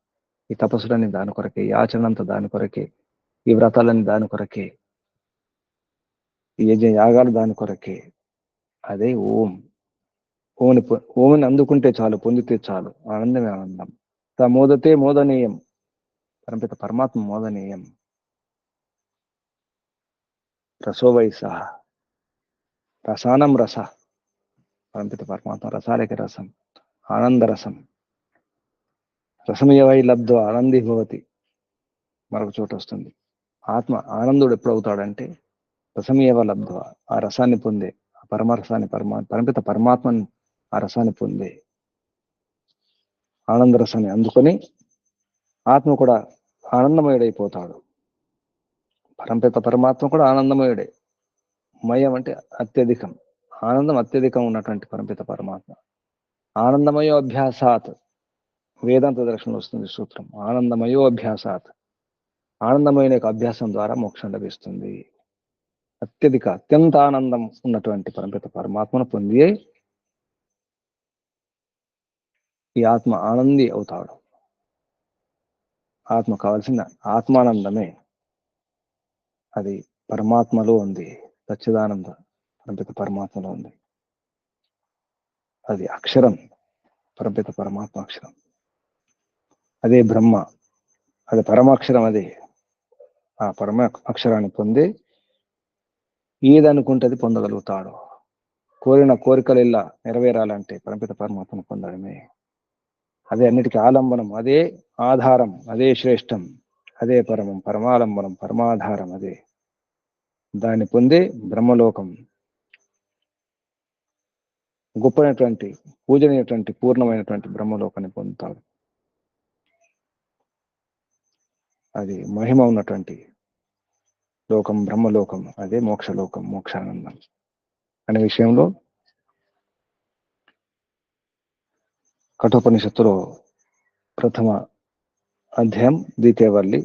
ఈ తపస్సులన్నీ దాని కొరకే, ఈ ఆచరణ అంతా దాని కొరకే, ఈ వ్రతాలన్నీ దాని కొరకే, ఈ యజ్ఞ యాగాలు దాని కొరకే. అదే ఓం. ఓంని అందుకుంటే చాలు, పొందితే చాలు, ఆనందమే ఆనందం. మోదతే మోదనీయం. పరమిత పరమాత్మ మోదనీయం. రసో వైస, రసానం రస. పరమిత పరమాత్మ రసాలకి రసం, ఆనందరసం. రసమయవై లబ్ధో ఆనందీ భవతి. మరొక చోట వస్తుంది. ఆత్మ ఆనందుడు ఎప్పుడవుతాడంటే రసమేవ లబ్ధ, ఆ రసాన్ని పొందే, ఆ పరమరసాన్ని, పరమిత పరమాత్మని ఆ రసాన్ని పొందే, ఆనందరసాన్ని అందుకొని ఆత్మ కూడా ఆనందమయుడైపోతాడు. పరమిత పరమాత్మ కూడా ఆనందమయుడే. మయం అంటే అత్యధికం, ఆనందం అత్యధికం ఉన్నటువంటి పరమిత పరమాత్మ. ఆనందమయో అభ్యాసాత్. వేదాంత దర్శనంలో వస్తుంది సూత్రం. ఆనందమయో అభ్యాసాత్, ఆనందమైన యొక్క అభ్యాసం ద్వారా మోక్షం లభిస్తుంది. అత్యంత ఆనందం ఉన్నటువంటి పరమపిత పరమాత్మను పొంది ఈ ఆత్మ ఆనంది అవుతాడు. ఆత్మ కావాల్సిన ఆత్మానందమే, అది పరమాత్మలో ఉంది. సచ్చిదానంద పరమపిత పరమాత్మలో ఉంది. అది అక్షరం, పరమపిత పరమాత్మ అక్షరం, అదే బ్రహ్మ, అది పరమాక్షరం. అదే ఆ పరమ అక్షరాన్ని పొంది ఏదనుకుంటే పొందగలుగుతాడు. కోరిన కోరికలు ఇలా నెరవేరాలంటే పరమపిత పరమాత్మను పొందడమే. అదే అన్నిటికీ ఆలంబనం, అదే ఆధారం, అదే శ్రేష్టం, అదే పరమం, పరమాలంబనం, పరమాధారం. అదే దాన్ని పొంది బ్రహ్మలోకం, గొప్పైనటువంటి పూజనీయటువంటి పూర్ణమైనటువంటి బ్రహ్మలోకాన్ని పొందుతాడు. అది మహిమ ఉన్నటువంటి లోకం, బ్రహ్మలోకం, అదే మోక్షలోకం, మోక్షానందం అనే విషయంలో కఠోపనిషత్తులో ప్రథమ అధ్యాయం ద్వితీయవల్లి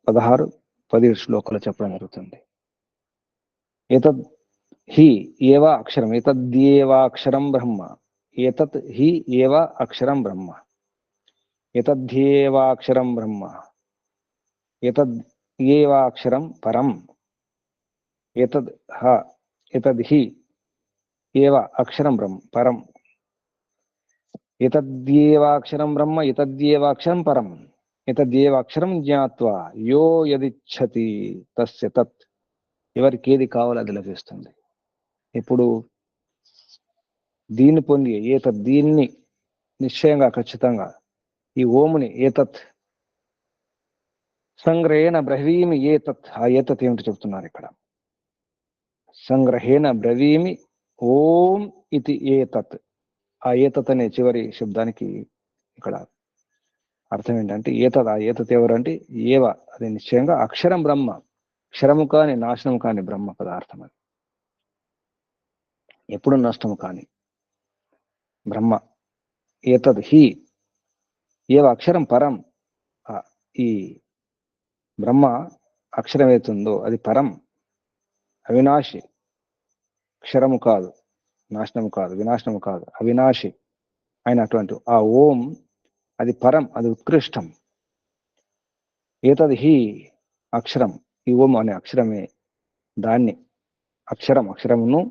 16-17 శ్లోకాలు చెప్పడం జరుగుతుంది. ఏతద్ హి ఏవ అక్షరం, ఏతద్యేవాక్షరం బ్రహ్మ, ఏతత్ హి ఏవ అక్షరం బ్రహ్మ, ఏతద్యేవాక్షరం బ్రహ్మ, ఏతద్యేవాక్షరం పరం, ఏతద్ హి ఏవ అక్షరం బ్రహ్మ పరం, ఏతద్యేవాక్షరం బ్రహ్మ, ఏతద్యేవాక్షరం పరం, ఏతద్యేవాక్షరం జ్ఞాత్వా యో యదిచ్ఛతి తస్య తత్. ఎవరికి ఏది కావాలో అది లభిస్తుంది. ఇప్పుడు దీన్ని పొంది దీన్ని నిశ్చయంగా ఖచ్చితంగా ఈ ఓముని ఏతత్ సంగ్రహేణ బ్రవీమి ఏతత్, ఆ ఏతత్ ఏమిటి చెప్తున్నారు ఇక్కడ. సంగ్రహేణ బ్రవీమి ఓం ఇది ఏతత్. ఆ ఏతత్ అనే చివరి శబ్దానికి ఇక్కడ అర్థం ఏంటంటే ఏతత్, ఆ ఏతత్ ఎవరంటే ఏవ, అది నిశ్చయంగా అక్షరం బ్రహ్మ, క్షరము కాని నాశనము కాని బ్రహ్మ పదార్థం. అది ఎప్పుడు నష్టము కాని బ్రహ్మ. ఏతద్ హి ఏవ అక్షరం పరం, ఈ బ్రహ్మ అక్షరం ఏతుందో అది పరం, అవినాశి, క్షరము కాదు, నాశనము కాదు, వినాశనము కాదు, అవినాశి అయినటువంటి ఆ ఓం అది పరం, అది ఉత్కృష్టం. ఏతద్ హి అక్షరం, ఈ ఓం అనే అక్షరమే, దాన్ని అక్షరమును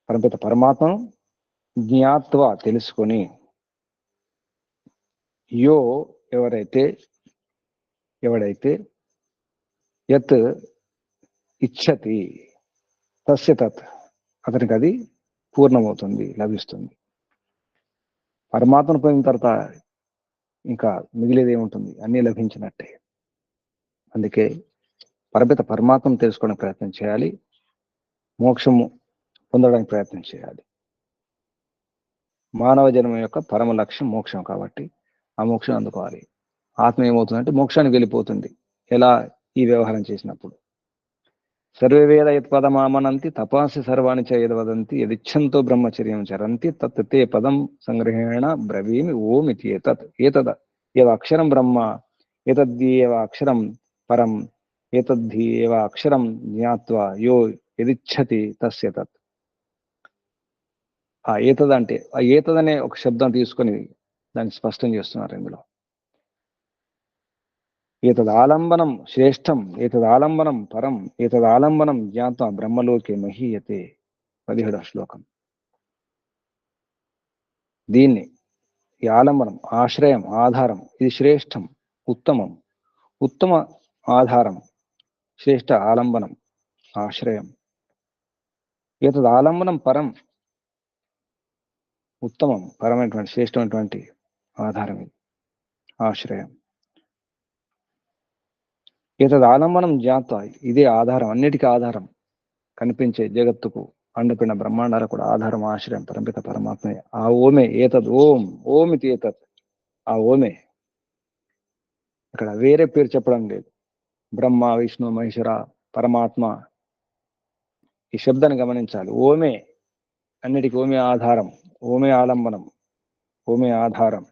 పరమపిత పరమాత్మను జ్ఞాత్వ తెలుసుకొని, యో ఎవడైతే యత్ ఇచ్చతి తస్య తత్, అతనికి అది పూర్ణమవుతుంది, లభిస్తుంది. పరమాత్మను పొందిన తర్వాత ఇంకా మిగిలేది ఏముంటుంది, అన్నీ లభించినట్టే. అందుకే పరమపిత పరమాత్మను తెలుసుకోవడానికి ప్రయత్నం చేయాలి, మోక్షము పొందడానికి ప్రయత్నం చేయాలి. మానవ జన్మ యొక్క పరమ లక్ష్యం మోక్షం కాబట్టి ఆ మోక్షం అందుకోవాలి. ఆత్మ ఏమవుతుందంటే మోక్షానికి వెళ్ళిపోతుంది. ఎలా? ఈ వ్యవహారం చేసినప్పుడు. సర్వే వేద యత్పదమామనంతి తపాసి సర్వాణి చ యద్వదంతి యదిచ్ఛంతో బ్రహ్మచర్యం చరంతి తత్ తే పదం సంగ్రహేణ బ్రవీమి ఓం ఇతి ఏతత్. ఏతద్ ఏవ అక్షరం బ్రహ్మ, ఏతద్యేవ అక్షరం పరం, ఏతద్ధి ఏవ అక్షరం జ్ఞాత్వా యో యదిచ్ఛతి తస్య తత్. ఆ ఏతద్ అంటే ఆ ఏతద్ అనే ఒక శబ్దం తీసుకొని దాన్ని స్పష్టం చేస్తున్నారు ఇందులో. ఏతదాలంబనం శ్రేష్టం, ఏతదాలంబనం పరం, ఏతదాలంబనం జ్ఞాత్వా బ్రహ్మలోకే మహీయతే. 17వ శ్లోకం. దీన్ని ఈ ఆలంబనం, ఆశ్రయం, ఆధారం, ఇది శ్రేష్టం, ఉత్తమం, ఉత్తమ ఆధారం, శ్రేష్ట ఆలంబనం, ఆశ్రయం. ఏతదాలంబనం పరం, ఉత్తమం, పరమైనటువంటి శ్రేష్టమైనటువంటి ఆధారం, ఇది ఆశ్రయం. ఏతదాలంబనం జ్ఞాత్వా, ఇదే ఆధారం, అన్నిటికీ ఆధారం, కనిపించే జగత్తుకు, అండపిన బ్రహ్మాండాలకు కూడా ఆధారం, ఆశ్రయం పరమపిత పరమాత్మే. ఆ ఓమే ఏతద్ ఓం, ఓమితి ఏతత్, ఆ ఓమే. ఇక్కడ వేరే పేరు చెప్పడం లేదు. బ్రహ్మ, విష్ణు, మహేశ్వర, పరమాత్మ, ఈ శబ్దాన్ని గమనించాలి. ఓమే, అన్నిటికీ ఓమే ఆధారం, ఓమే ఆలంబనం, ఓమే ఆధారం.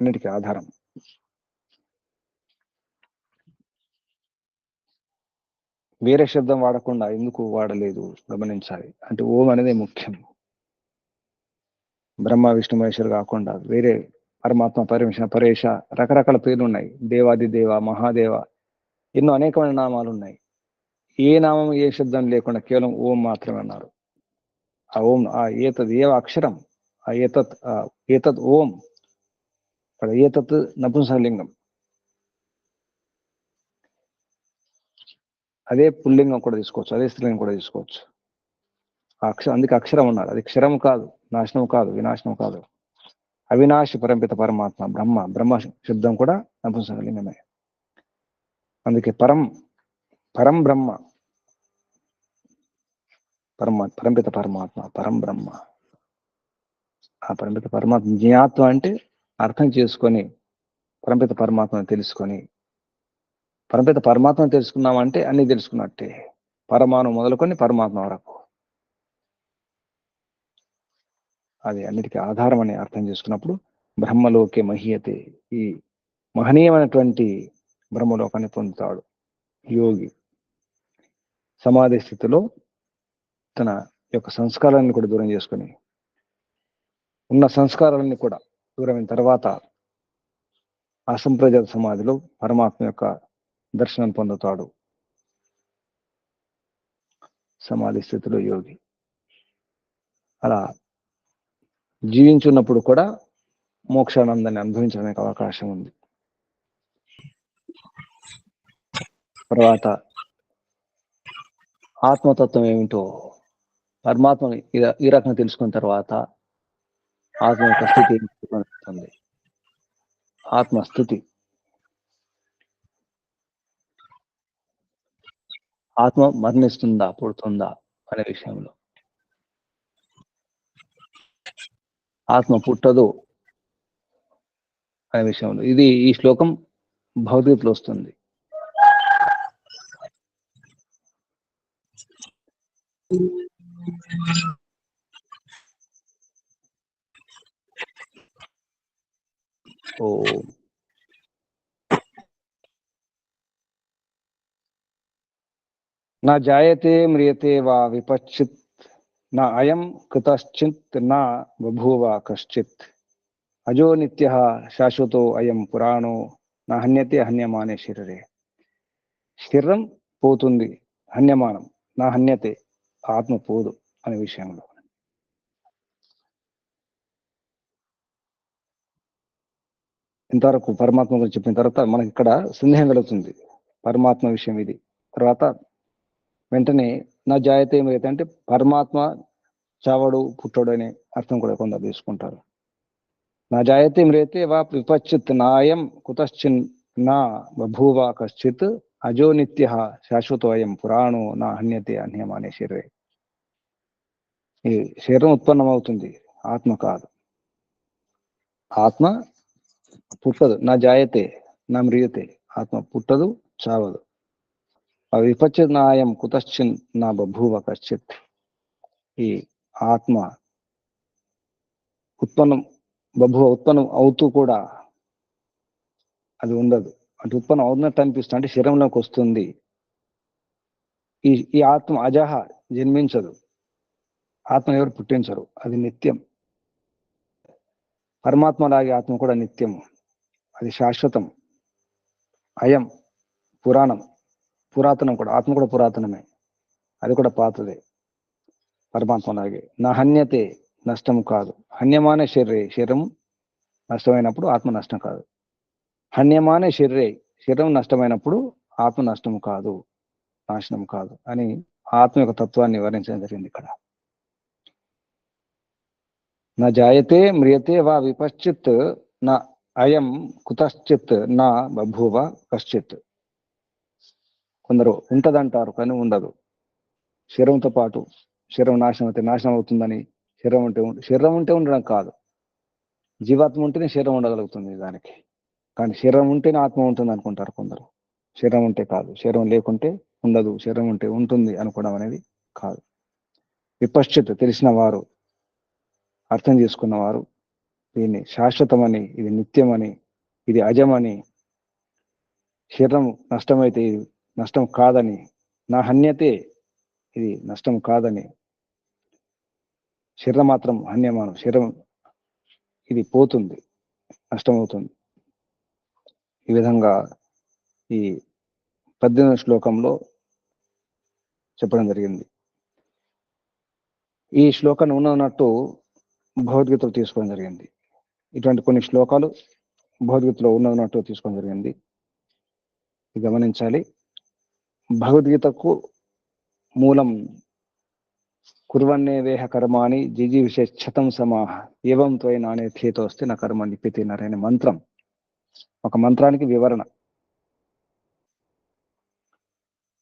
అన్నిటికీ ఆధారం. వేరే శబ్దం వాడకుండా ఎందుకు వాడలేదు గమనించాలి. అంటే ఓం అనేది ముఖ్యం. బ్రహ్మ విష్ణు మహేశ్వరు కాకుండా వేరే పరమాత్మ, పరమేశ్వర, పరేశ రకరకాల పేర్లు ఉన్నాయి. దేవాది దేవ, మహాదేవ, ఎన్నో అనేకమైన నామాలు ఉన్నాయి. ఏ నామం ఏ శబ్దం లేకుండా కేవలం ఓం మాత్రమే అన్నారు. ఆ ఓం, ఆ ఏతద్ ఏ అక్షరం, ఆ ఏతత్ ఓం, ఇక్కడ ఏతత్ నపుంసకలింగం, అదే పుల్లింగం కూడా తీసుకోవచ్చు, అదే స్త్రీలింగం కూడా తీసుకోవచ్చు. ఆ అక్షరం, అందుకే అక్షరం ఉన్నారు. అది క్షరం కాదు, నాశనం కాదు, వినాశనం కాదు. అవినాశి పరంపిత పరమాత్మ బ్రహ్మ, బ్రహ్మ శబ్దం కూడా నపుంసకలింగమే. అందుకే పరం బ్రహ్మ, పరంపిత పరమాత్మ, పరం బ్రహ్మ. ఆ పరంపిత పరమాత్మ జ్ఞాత్వం అంటే అర్థం చేసుకొని పరంపిత పరమాత్మను తెలుసుకొని, పరంపిత పరమాత్మను తెలుసుకున్నామంటే అన్ని తెలుసుకున్నట్టే, పరమాణు మొదలుకొని పరమాత్మ వరకు. అది అన్నిటికీ ఆధారం అని అర్థం చేసుకున్నప్పుడు బ్రహ్మలోకే మహీయతే, ఈ మహనీయమైనటువంటి బ్రహ్మలోకాన్ని పొందుతాడు యోగి. సమాధి స్థితిలో తన యొక్క సంస్కారాన్ని కూడా దూరం చేసుకొని, ఉన్న సంస్కారాలన్నీ కూడా దూరమైన తర్వాత అసంప్రజాత సమాధిలో పరమాత్మ యొక్క దర్శనం పొందుతాడు సమాధి స్థితిలో యోగి. అలా జీవించున్నప్పుడు కూడా మోక్షానందాన్ని అనుభవించడానికి అవకాశం ఉంది. తర్వాత ఆత్మతత్వం ఏమిటో, పరమాత్మని ఈ రకంగా తెలుసుకున్న తర్వాత ఆత్మ యొక్క స్థితి ఏమిటి, ఆత్మస్థితి. ఆత్మ మరణిస్తుందా, పుడుతుందా అనే విషయంలో, ఆత్మ పుట్టదు అనే విషయంలో, ఇది ఈ శ్లోకం భౌతికతలో వస్తుంది. ఓ నా జాయతే మ్రియతే వా విపచ్చిత్, నా అయం కృతశ్చిత్ నా బభూవ కశ్చిత్, అజో నిత్య శాశ్వతో అయం పురాణో నా హన్యతే హన్యమానే శరీరే. శరీరం పోతుంది, హన్యమానం, నా హన్యతే ఆత్మ పోదు అనే విషయంలో. ఇంతవరకు పరమాత్మ గురించి చెప్పిన తర్వాత మనకి ఇక్కడ సందేహం కలుగుతుంది. పరమాత్మ విషయం ఇది. తర్వాత వెంటనే నా జాయతే మ్రియతే అంటే పరమాత్మ చావడు పుట్టడు అనే అర్థం కూడా కొందరు తీసుకుంటారు. నా జాయతే మ్రియతే వా విపచ్చిత్ నాయం కుతశ్చిన్ నా బభూవ కశ్చిత్, అజో నిత్య శాశ్వతో అయం పురాణో నా హన్యతే అన్యమానే శరీరే. ఈ శరీరం ఉత్పన్నమవుతుంది, ఆత్మ కాదు. ఆత్మ పుట్టదు, నా జాయతే నా మ్రియతే, ఆత్మ పుట్టదు, చావదు. విపచ్చిత్ నాయం కుతశ్చిన్ నా బభూవ కశ్చిత్, ఈ ఆత్మ ఉత్పన్నం అవుతూ కూడా అది ఉండదు. అంటే ఉత్పన్నం అవుతున్నట్టు అనిపిస్తుంది, అంటే శరీరంలోకి వస్తుంది. ఈ ఆత్మ అజహ, జన్మించదు. ఆత్మ ఎవరు పుట్టించరు, అది నిత్యం. పరమాత్మ లాగే ఆత్మ కూడా నిత్యం, అది శాశ్వతం. అయం పురాణం, పురాతనం కూడా, ఆత్మ కూడా పురాతనమే, అది కూడా పాతదే పరమాత్మ లాగే. నా హన్యతే నష్టం కాదు, హన్యమానే శరీరం నష్టమైనప్పుడు ఆత్మ నష్టం కాదు. హన్యమానే శరీరం నష్టమైనప్పుడు ఆత్మ నష్టం కాదు, నాశనం కాదు అని ఆత్మ యొక్క తత్వాన్ని వివరించడం జరిగింది ఇక్కడ. నా జాయతే మ్రియతే వా విపశ్చిత్ నా అయం కుతశ్చిత్ నా బభూవ కశ్చిత్. కొందరు ఉంటదంటారు కానీ ఉండదు. శరీరంతో పాటు శరీరం నాశనం అవుతుందని, శరీరం ఉంటే ఉండడం కాదు. జీవాత్మ ఉంటేనే శరీరం ఉండగలుగుతుంది దానికి, కానీ శరీరం ఉంటేనే ఆత్మ ఉంటుంది అనుకుంటారు కొందరు. శరీరం ఉంటే కాదు, శరీరం లేకుంటే ఉండదు, శరీరం ఉంటే ఉంటుంది అనుకోవడం అనేది కాదు. విపశ్చిత్ తెలిసిన వారు, అర్థం చేసుకున్నవారు, దీన్ని శాశ్వతమని, ఇది నిత్యమని, ఇది అజమని, శరీరం నష్టమైతే ఇది నష్టం కాదని, నా హన్యతే ఇది నష్టం కాదని, శరీరం మాత్రం హన్యమానం, శరీరం ఇది పోతుంది, నష్టమవుతుంది. ఈ విధంగా ఈ 18వ శ్లోకంలో చెప్పడం జరిగింది. ఈ శ్లోకాన్ని ఉన్నట్టు భగవద్గీతలో తీసుకోవడం జరిగింది. ఇటువంటి కొన్ని శ్లోకాలు భగవద్గీతలో ఉన్నట్టు తీసుకోవడం జరిగింది. గమనించాలి. భగవద్గీతకు మూలం కుర్వన్నేవేహ కర్మాణి జిజీవిషేక్షతం సమాహ ఏవం త్వయ నానే థేతోస్తే నా కర్మ నిప్పితినారు అనే మంత్రం. ఒక మంత్రానికి వివరణ.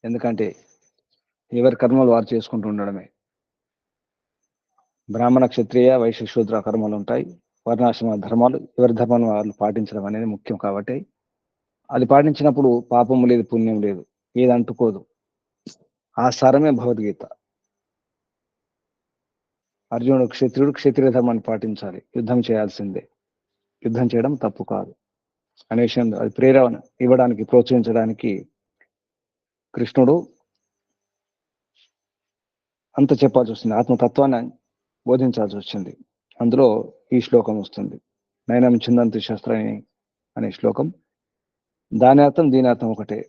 ఎందుకంటే ఎవరి కర్మలు వారు చేసుకుంటూ ఉండడమే. బ్రాహ్మణ, క్షత్రియ, వైశ్య, శూద్ర కర్మలు ఉంటాయి. వర్ణాశ్రమ ధర్మాలు, ఎవరి ధర్మాన్ని వాళ్ళు పాటించడం అనేది ముఖ్యం. కాబట్టి అది పాటించినప్పుడు పాపం లేదు, పుణ్యం లేదు, ఏది అంటుకోదు. ఆ సారమే భగవద్గీత. అర్జునుడు క్షత్రియుడు, క్షత్రియ ధర్మాన్ని పాటించాలి, యుద్ధం చేయాల్సిందే, యుద్ధం చేయడం తప్పు కాదు అనే విషయం అది ప్రేరణ ఇవ్వడానికి, ప్రోత్సహించడానికి కృష్ణుడు అంత చెప్పాల్సి వస్తుంది, ఆత్మతత్వాన్ని బోధించాల్సి వచ్చింది. అందులో ఈ శ్లోకం వస్తుంది. నయనం చిందంతి శస్త్రాన్ని అనే శ్లోకం. దాని అర్థం దీని అర్థం ఒకటే.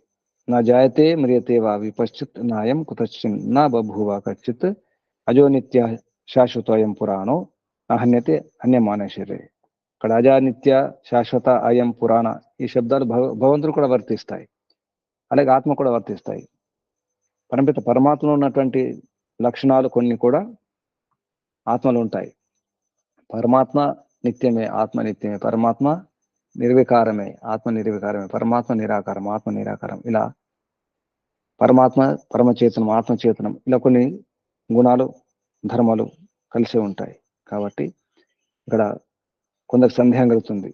నా జాయతే మ్రియతే వా విపశ్చిత్ నాయం కుతశ్చిన్ నా బభూవ కచ్చిత్ అజో నిత్య శాశ్వతోయం పురాణో అహన్యతే అన్యమాన శరీరే. ఇక్కడ అజా, నిత్య, శాశ్వత, అయం, పురాణ ఈ శబ్దాలు భగవంతుడు కూడా వర్తిస్తాయి, అలాగే ఆత్మ కూడా వర్తిస్తాయి. పరమాత్మలో ఉన్నటువంటి లక్షణాలు కొన్ని కూడా ఆత్మలు ఉంటాయి. పరమాత్మ నిత్యమే, ఆత్మ నిత్యమే. పరమాత్మ నిర్వికారమే, ఆత్మ నిర్వికారమే. పరమాత్మ నిరాకారం, ఆత్మ నిరాకారం. ఇలా పరమాత్మ పరమచేతనం, ఆత్మచేతనం, ఇలా కొన్ని గుణాలు, ధర్మాలు కలిసి ఉంటాయి. కాబట్టి ఇక్కడ కొందరు సందేహం కలుగుతుంది.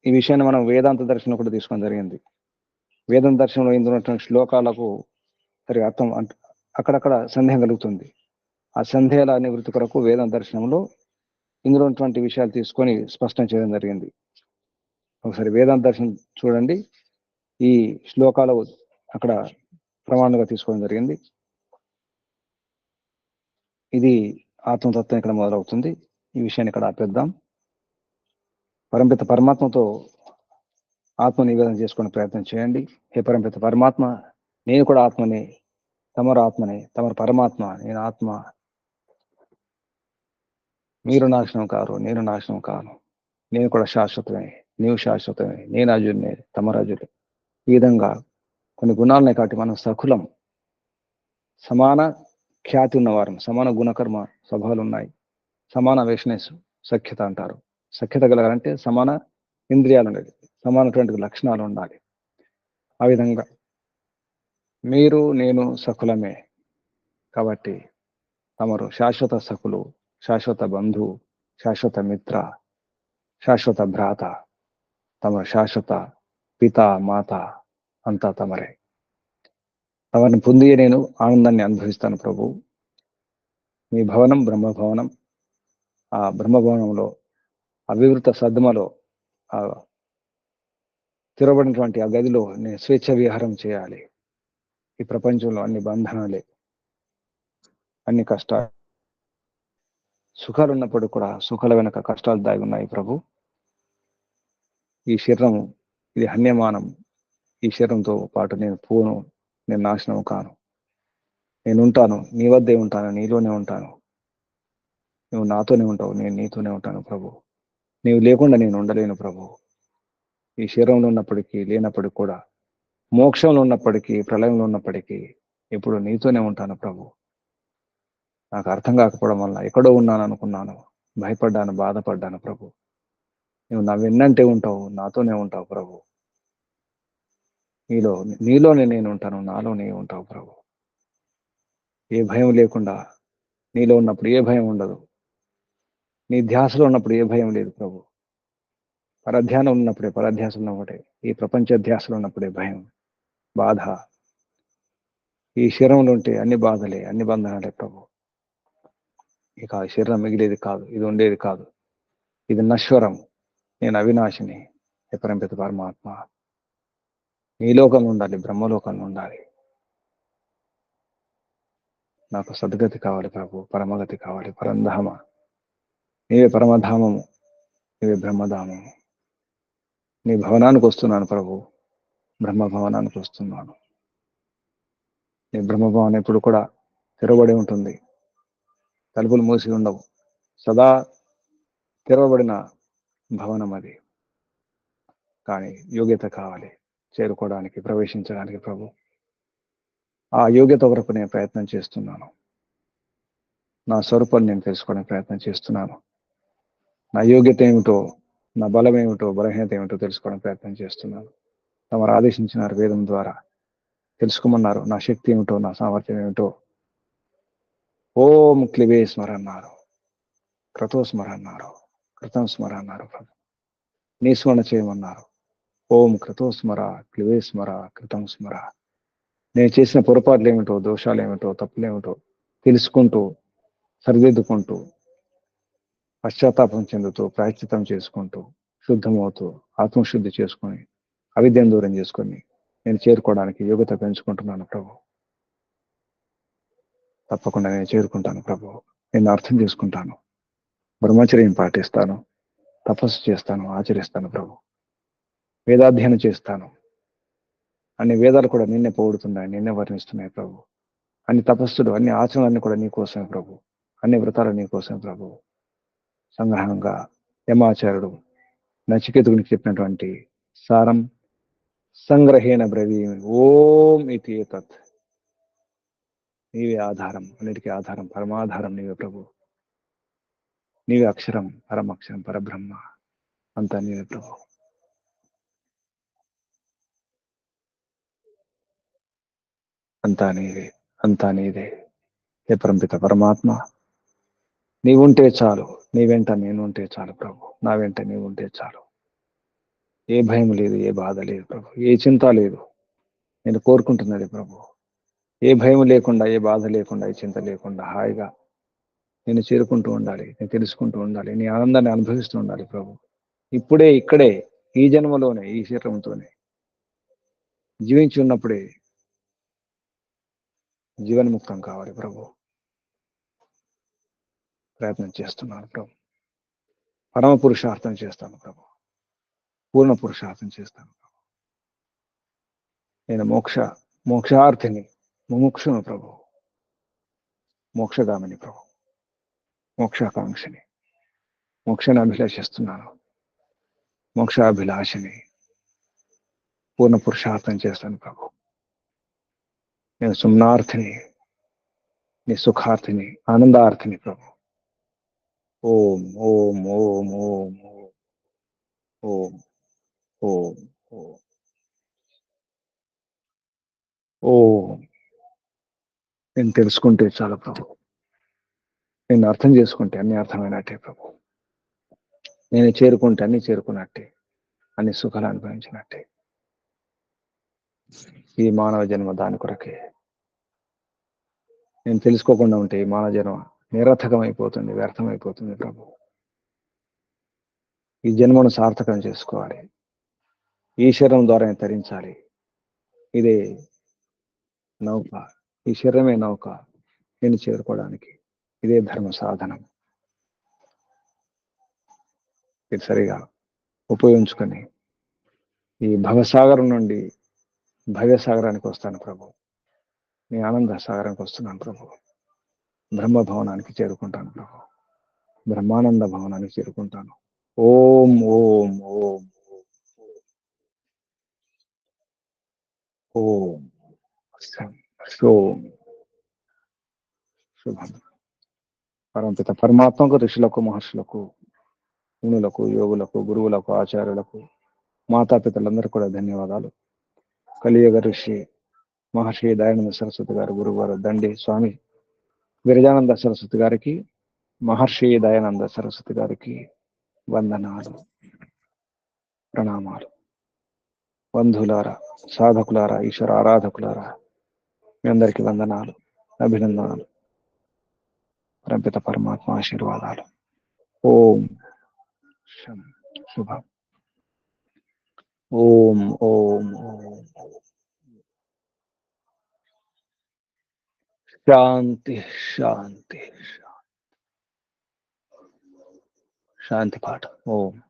ఈ విషయాన్ని మనం వేదాంత దర్శనం కూడా తీసుకోవడం జరిగింది. వేదాంత దర్శనంలో ఇందున్నటువంటి శ్లోకాలకు సరి అర్థం అక్కడక్కడ సందేహం కలుగుతుంది. ఆ సందేహాల నివృత్తి కొరకు వేదాంత దర్శనంలో ఇందులో ఉన్నటువంటి విషయాలు తీసుకొని స్పష్టం చేయడం జరిగింది. ఒకసారి వేదాంత దర్శనం చూడండి. ఈ శ్లోకాలు అక్కడ ప్రమాణంగా తీసుకోవడం జరిగింది. ఇది ఆత్మతత్వం ఇక్కడ మొదలవుతుంది. ఈ విషయాన్ని ఇక్కడ ఆపేద్దాం. పరంపిత పరమాత్మతో ఆత్మ నివేదన చేసుకునే ప్రయత్నం చేయండి. హే పరంపిత పరమాత్మ, నేను కూడా ఆత్మనే, తమరు ఆత్మనే, తమరు పరమాత్మ, నేను ఆత్మ, మీరు నాశనం కారు, నేను నాశనం కాను, నేను కూడా శాశ్వతమే, నీవు శాశ్వతమే, నేను అజుడినే, తమరు అజుడే. ఈ విధంగా కొన్ని గుణాలున్నాయి కాబట్టి మనం సకులం, సమాన ఖ్యాతి ఉన్నవారు, సమాన గుణకర్మ స్వభావాలు ఉన్నాయి, సమాన వేషనెస్ సఖ్యత అంటారు. సఖ్యత కలగాలంటే సమాన ఇంద్రియాలు ఉండేది, సమానటువంటి లక్షణాలు ఉండాలి. ఆ విధంగా మీరు నేను సకులమే కాబట్టి తమరు శాశ్వత సకులు, శాశ్వత బంధు, శాశ్వత మిత్ర, శాశ్వత భ్రాత, తమరు శాశ్వత పిత, మాత అంతా తమరే. తమరిని పొంది నేను ఆనందాన్ని అనుభవిస్తాను ప్రభు. మీ భవనం బ్రహ్మభవనం, ఆ బ్రహ్మభవనంలో అవివృత సద్మలో ఆ తిరగబడినటువంటి ఆ గదిలో నేను స్వేచ్ఛ విహారం చేయాలి. ఈ ప్రపంచంలో అన్ని బంధనాలే, అన్ని కష్టాలు, సుఖాలు ఉన్నప్పుడు కూడా సుఖాల వెనక కష్టాలు దాగి ఉన్నాయి ప్రభు. ఈ శరీరం ఇది హన్యమానం, ఈ శరీరంతో పాటు నేను పోను, నేను నాశనం కాను, నేను ఉంటాను, నీ వద్దే ఉంటాను, నీలోనే ఉంటాను, నువ్వు నాతోనే ఉంటావు, నేను నీతోనే ఉంటాను ప్రభు. నీవు లేకుండా నేను ఉండలేను ప్రభు. ఈ శరీరంలో ఉన్నప్పటికీ లేనప్పటికీ కూడా, మోక్షంలో ఉన్నప్పటికీ ప్రళయంలో ఉన్నప్పటికీ ఎప్పుడు నీతోనే ఉంటాను ప్రభు. నాకు అర్థం కాకపోవడం వల్ల ఎక్కడో ఉన్నాను అనుకున్నాను, భయపడ్డాను, బాధపడ్డాను ప్రభు. నువ్వు నా వెన్నంటే ఉంటావు, నాతోనే ఉంటావు ప్రభు. నీలోనే నేను ఉంటాను, నాలోనే ఉంటావు ప్రభు. ఏ భయం లేకుండా నీలో ఉన్నప్పుడు ఏ భయం ఉండదు, నీ ధ్యాసలో ఉన్నప్పుడు ఏ భయం లేదు ప్రభు. పరధ్యానం ఉన్నప్పుడే, పరధ్యాస ఉన్నప్పుడే, ఈ ప్రపంచ ధ్యాసలో ఉన్నప్పుడే భయం, బాధ. ఈ శరీరంలో ఉంటే అన్ని బాధలే, అన్ని బంధనాలే ప్రభు. ఇక ఆ శరీరం మిగిలేది కాదు, ఇది ఉండేది కాదు. ఇది నశ్వరం, నేను అవినాశిని. ఎపరంపిత పరమాత్మ, ఈ లోకంలో ఉండాలి, బ్రహ్మలోకంలో ఉండాలి. నాకు సద్గతి కావాలి ప్రభు, పరమగతి కావాలి, పరంధామ. నీవే పరమధామము, నీవే బ్రహ్మధామము. నీ భవనానికి వస్తున్నాను ప్రభు, బ్రహ్మ భవనానికి వస్తున్నాను. నీ బ్రహ్మభవనం ఎప్పుడు కూడా తెరవబడి ఉంటుంది, తలుపులు మూసి ఉండవు. సదా తెరవబడిన భవనం అది. కానీ యోగ్యత కావాలి చేరుకోవడానికి, ప్రవేశించడానికి ప్రభు. ఆ యోగ్యత వరకు నేను ప్రయత్నం చేస్తున్నాను. నా స్వరూపాన్ని నేను తెలుసుకోవడానికి ప్రయత్నం చేస్తున్నాను. నా యోగ్యత ఏమిటో, నా బలం ఏమిటో, బలహీనత ఏమిటో తెలుసుకోవడానికి ప్రయత్నం చేస్తున్నాను. తమరు ఆదేశించినారు వేదం ద్వారా, తెలుసుకోమన్నారు నా శక్తి ఏమిటో, నా సామర్థ్యం ఏమిటో. ఓం క్లివే స్మర అన్నారు, క్రతో స్మర అన్నారు, కృతం స్మర అన్నారు ప్రభు. నీ స్మరణ చేయమన్నారు. ఓం క్రతో స్మర, క్లివే స్మర, కృతం స్మర. నేను చేసిన పొరపాట్లు ఏమిటో, దోషాలు ఏమిటో, తప్పులేమిటో తెలుసుకుంటూ, సరిదిద్దుకుంటూ, పశ్చాత్తాపం చెందుతూ, ప్రాయశ్చితం చేసుకుంటూ, శుద్ధమవుతూ, ఆత్మశుద్ధి చేసుకొని, అవిద్యను దూరం చేసుకొని నేను చేరుకోవడానికి యోగ్యత పెంచుకుంటున్నాను ప్రభు. తప్పకుండా నేను చేరుకుంటాను ప్రభు. నేను అర్థం చేసుకుంటాను, బ్రహ్మచర్యం పాటిస్తాను, తపస్సు చేస్తాను, ఆచరిస్తాను ప్రభు. వేదాధ్యయనం చేస్తాను. అన్ని వేదాలు కూడా నిన్నే పొగుడుతున్నాయి, నిన్నే వర్ణిస్తున్నాయి ప్రభు. అన్ని తపస్సులు, అన్ని ఆచరణలన్నీ కూడా నీకోసమే ప్రభు. అన్ని వ్రతాలు నీకోసమే ప్రభు. సంగ్రహంగా యమాచార్యుడు నచికేతునికి చెప్పినటువంటి సారం సంగ్రహేణ బ్రవీమి ఓం ఇతి తత్. నీవే ఆధారం, అన్నిటికీ ఆధారం, పరమాధారం నీవే ప్రభు. నీవే అక్షరం, పరమక్షరం, పరబ్రహ్మ, అంతా నీవే ప్రభు. అంతా నీవే, అంతా నీదే. హే పరంపిత పరమాత్మ, నీవుంటే చాలు, నీ వెంట నేను ఉంటే చాలు ప్రభు. నా వెంట నీవు ఉంటే చాలు. ఏ భయం లేదు, ఏ బాధ లేదు ప్రభు, ఏ చింత లేదు. నేను కోరుకుంటున్నది ప్రభు, ఏ భయం లేకుండా, ఏ బాధ లేకుండా, ఏ చింత లేకుండా హాయిగా నేను చేరుకుంటూ ఉండాలి, నేను తెలుసుకుంటూ ఉండాలి, నీ ఆనందాన్ని అనుభవిస్తూ ఉండాలి ప్రభు. ఇప్పుడే, ఇక్కడే, ఈ జన్మలోనే, ఈ శరీరంతోనే జీవించి ఉన్నప్పుడే జీవన్ముక్తం కావాలి ప్రభు. ప్రయత్నం చేస్తున్నాను ప్రభు. పరమ పురుషార్థం చేస్తాను ప్రభు, పూర్ణ పురుషార్థం చేస్తాను ప్రభు. నేను మోక్షార్థిని, ముముక్షును ప్రభు, మోక్షగామిని ప్రభు, మోక్షాకాంక్షని, మోక్షాన్ని అభిలాషిస్తున్నాను, మోక్షాభిలాషని. పూర్ణ పురుషార్థం చేస్తాను ప్రభు. నేను సుమ్నార్థిని, నీ సుఖార్థిని, ఆనందార్థిని ప్రభు. ఓం ఓం ఓం ఓం ఓం ఓం ఓం ఓం. నేను తెలుసుకుంటే చాలు ప్రభు, నేను అర్థం చేసుకుంటే అన్ని అర్థమైనట్టే ప్రభు. నేను చేరుకుంటే అన్ని చేరుకున్నట్టే, అన్ని సుఖాలు అనుభవించినట్టే. ఈ మానవ జన్మ దాని కొరకే. నేను తెలుసుకోకుండా ఉంటే ఈ మానవ జన్మ నిరర్థకమైపోతుంది, వ్యర్థమైపోతుంది ప్రభు. ఈ జన్మను సార్థకం చేసుకోవాలి, ఈ శరీరం ద్వారా తరించాలి. ఇదే నౌక, ఈ శరీరమే నౌక నేను చేరుకోవడానికి. ఇదే ధర్మ సాధనం. ఇది సరిగా ఉపయోగించుకొని ఈ భవసాగరం నుండి భవ్యసాగరానికి వస్తాను ప్రభు. నీ ఆనంద సాగరానికి వస్తున్నాను ప్రభు. బ్రహ్మ భవనానికి చేరుకుంటాను ప్రభు. బ్రహ్మానంద భవనానికి చేరుకుంటాను. ఓం ఓం ఓం ఓం ఓం. శుభం. పరమపిత పరమాత్మకు, ఋషులకు, మహర్షులకు, మునులకు, యోగులకు, గురువులకు, ఆచార్యులకు, మాతాపితలందరూ కూడా ధన్యవాదాలు. కలియుగ ఋషి మహర్షి దయానంద సరస్వతి గారు, గురువారు దండి స్వామి విరజానంద సరస్వతి గారికి, మహర్షి దయానంద సరస్వతి గారికి వందనాలు, ప్రణామాలు. బంధువులారా, సాధకులారా, ఈశ్వర ఆరాధకులారా, మీ అందరికీ వందనాలు, అభినందనాలు. పరమపిత పరమాత్మ ఆశీర్వాదాలు. ఓం शुभम। ओम ओम ओम। शांति शांति। शांति पाठ। ओम।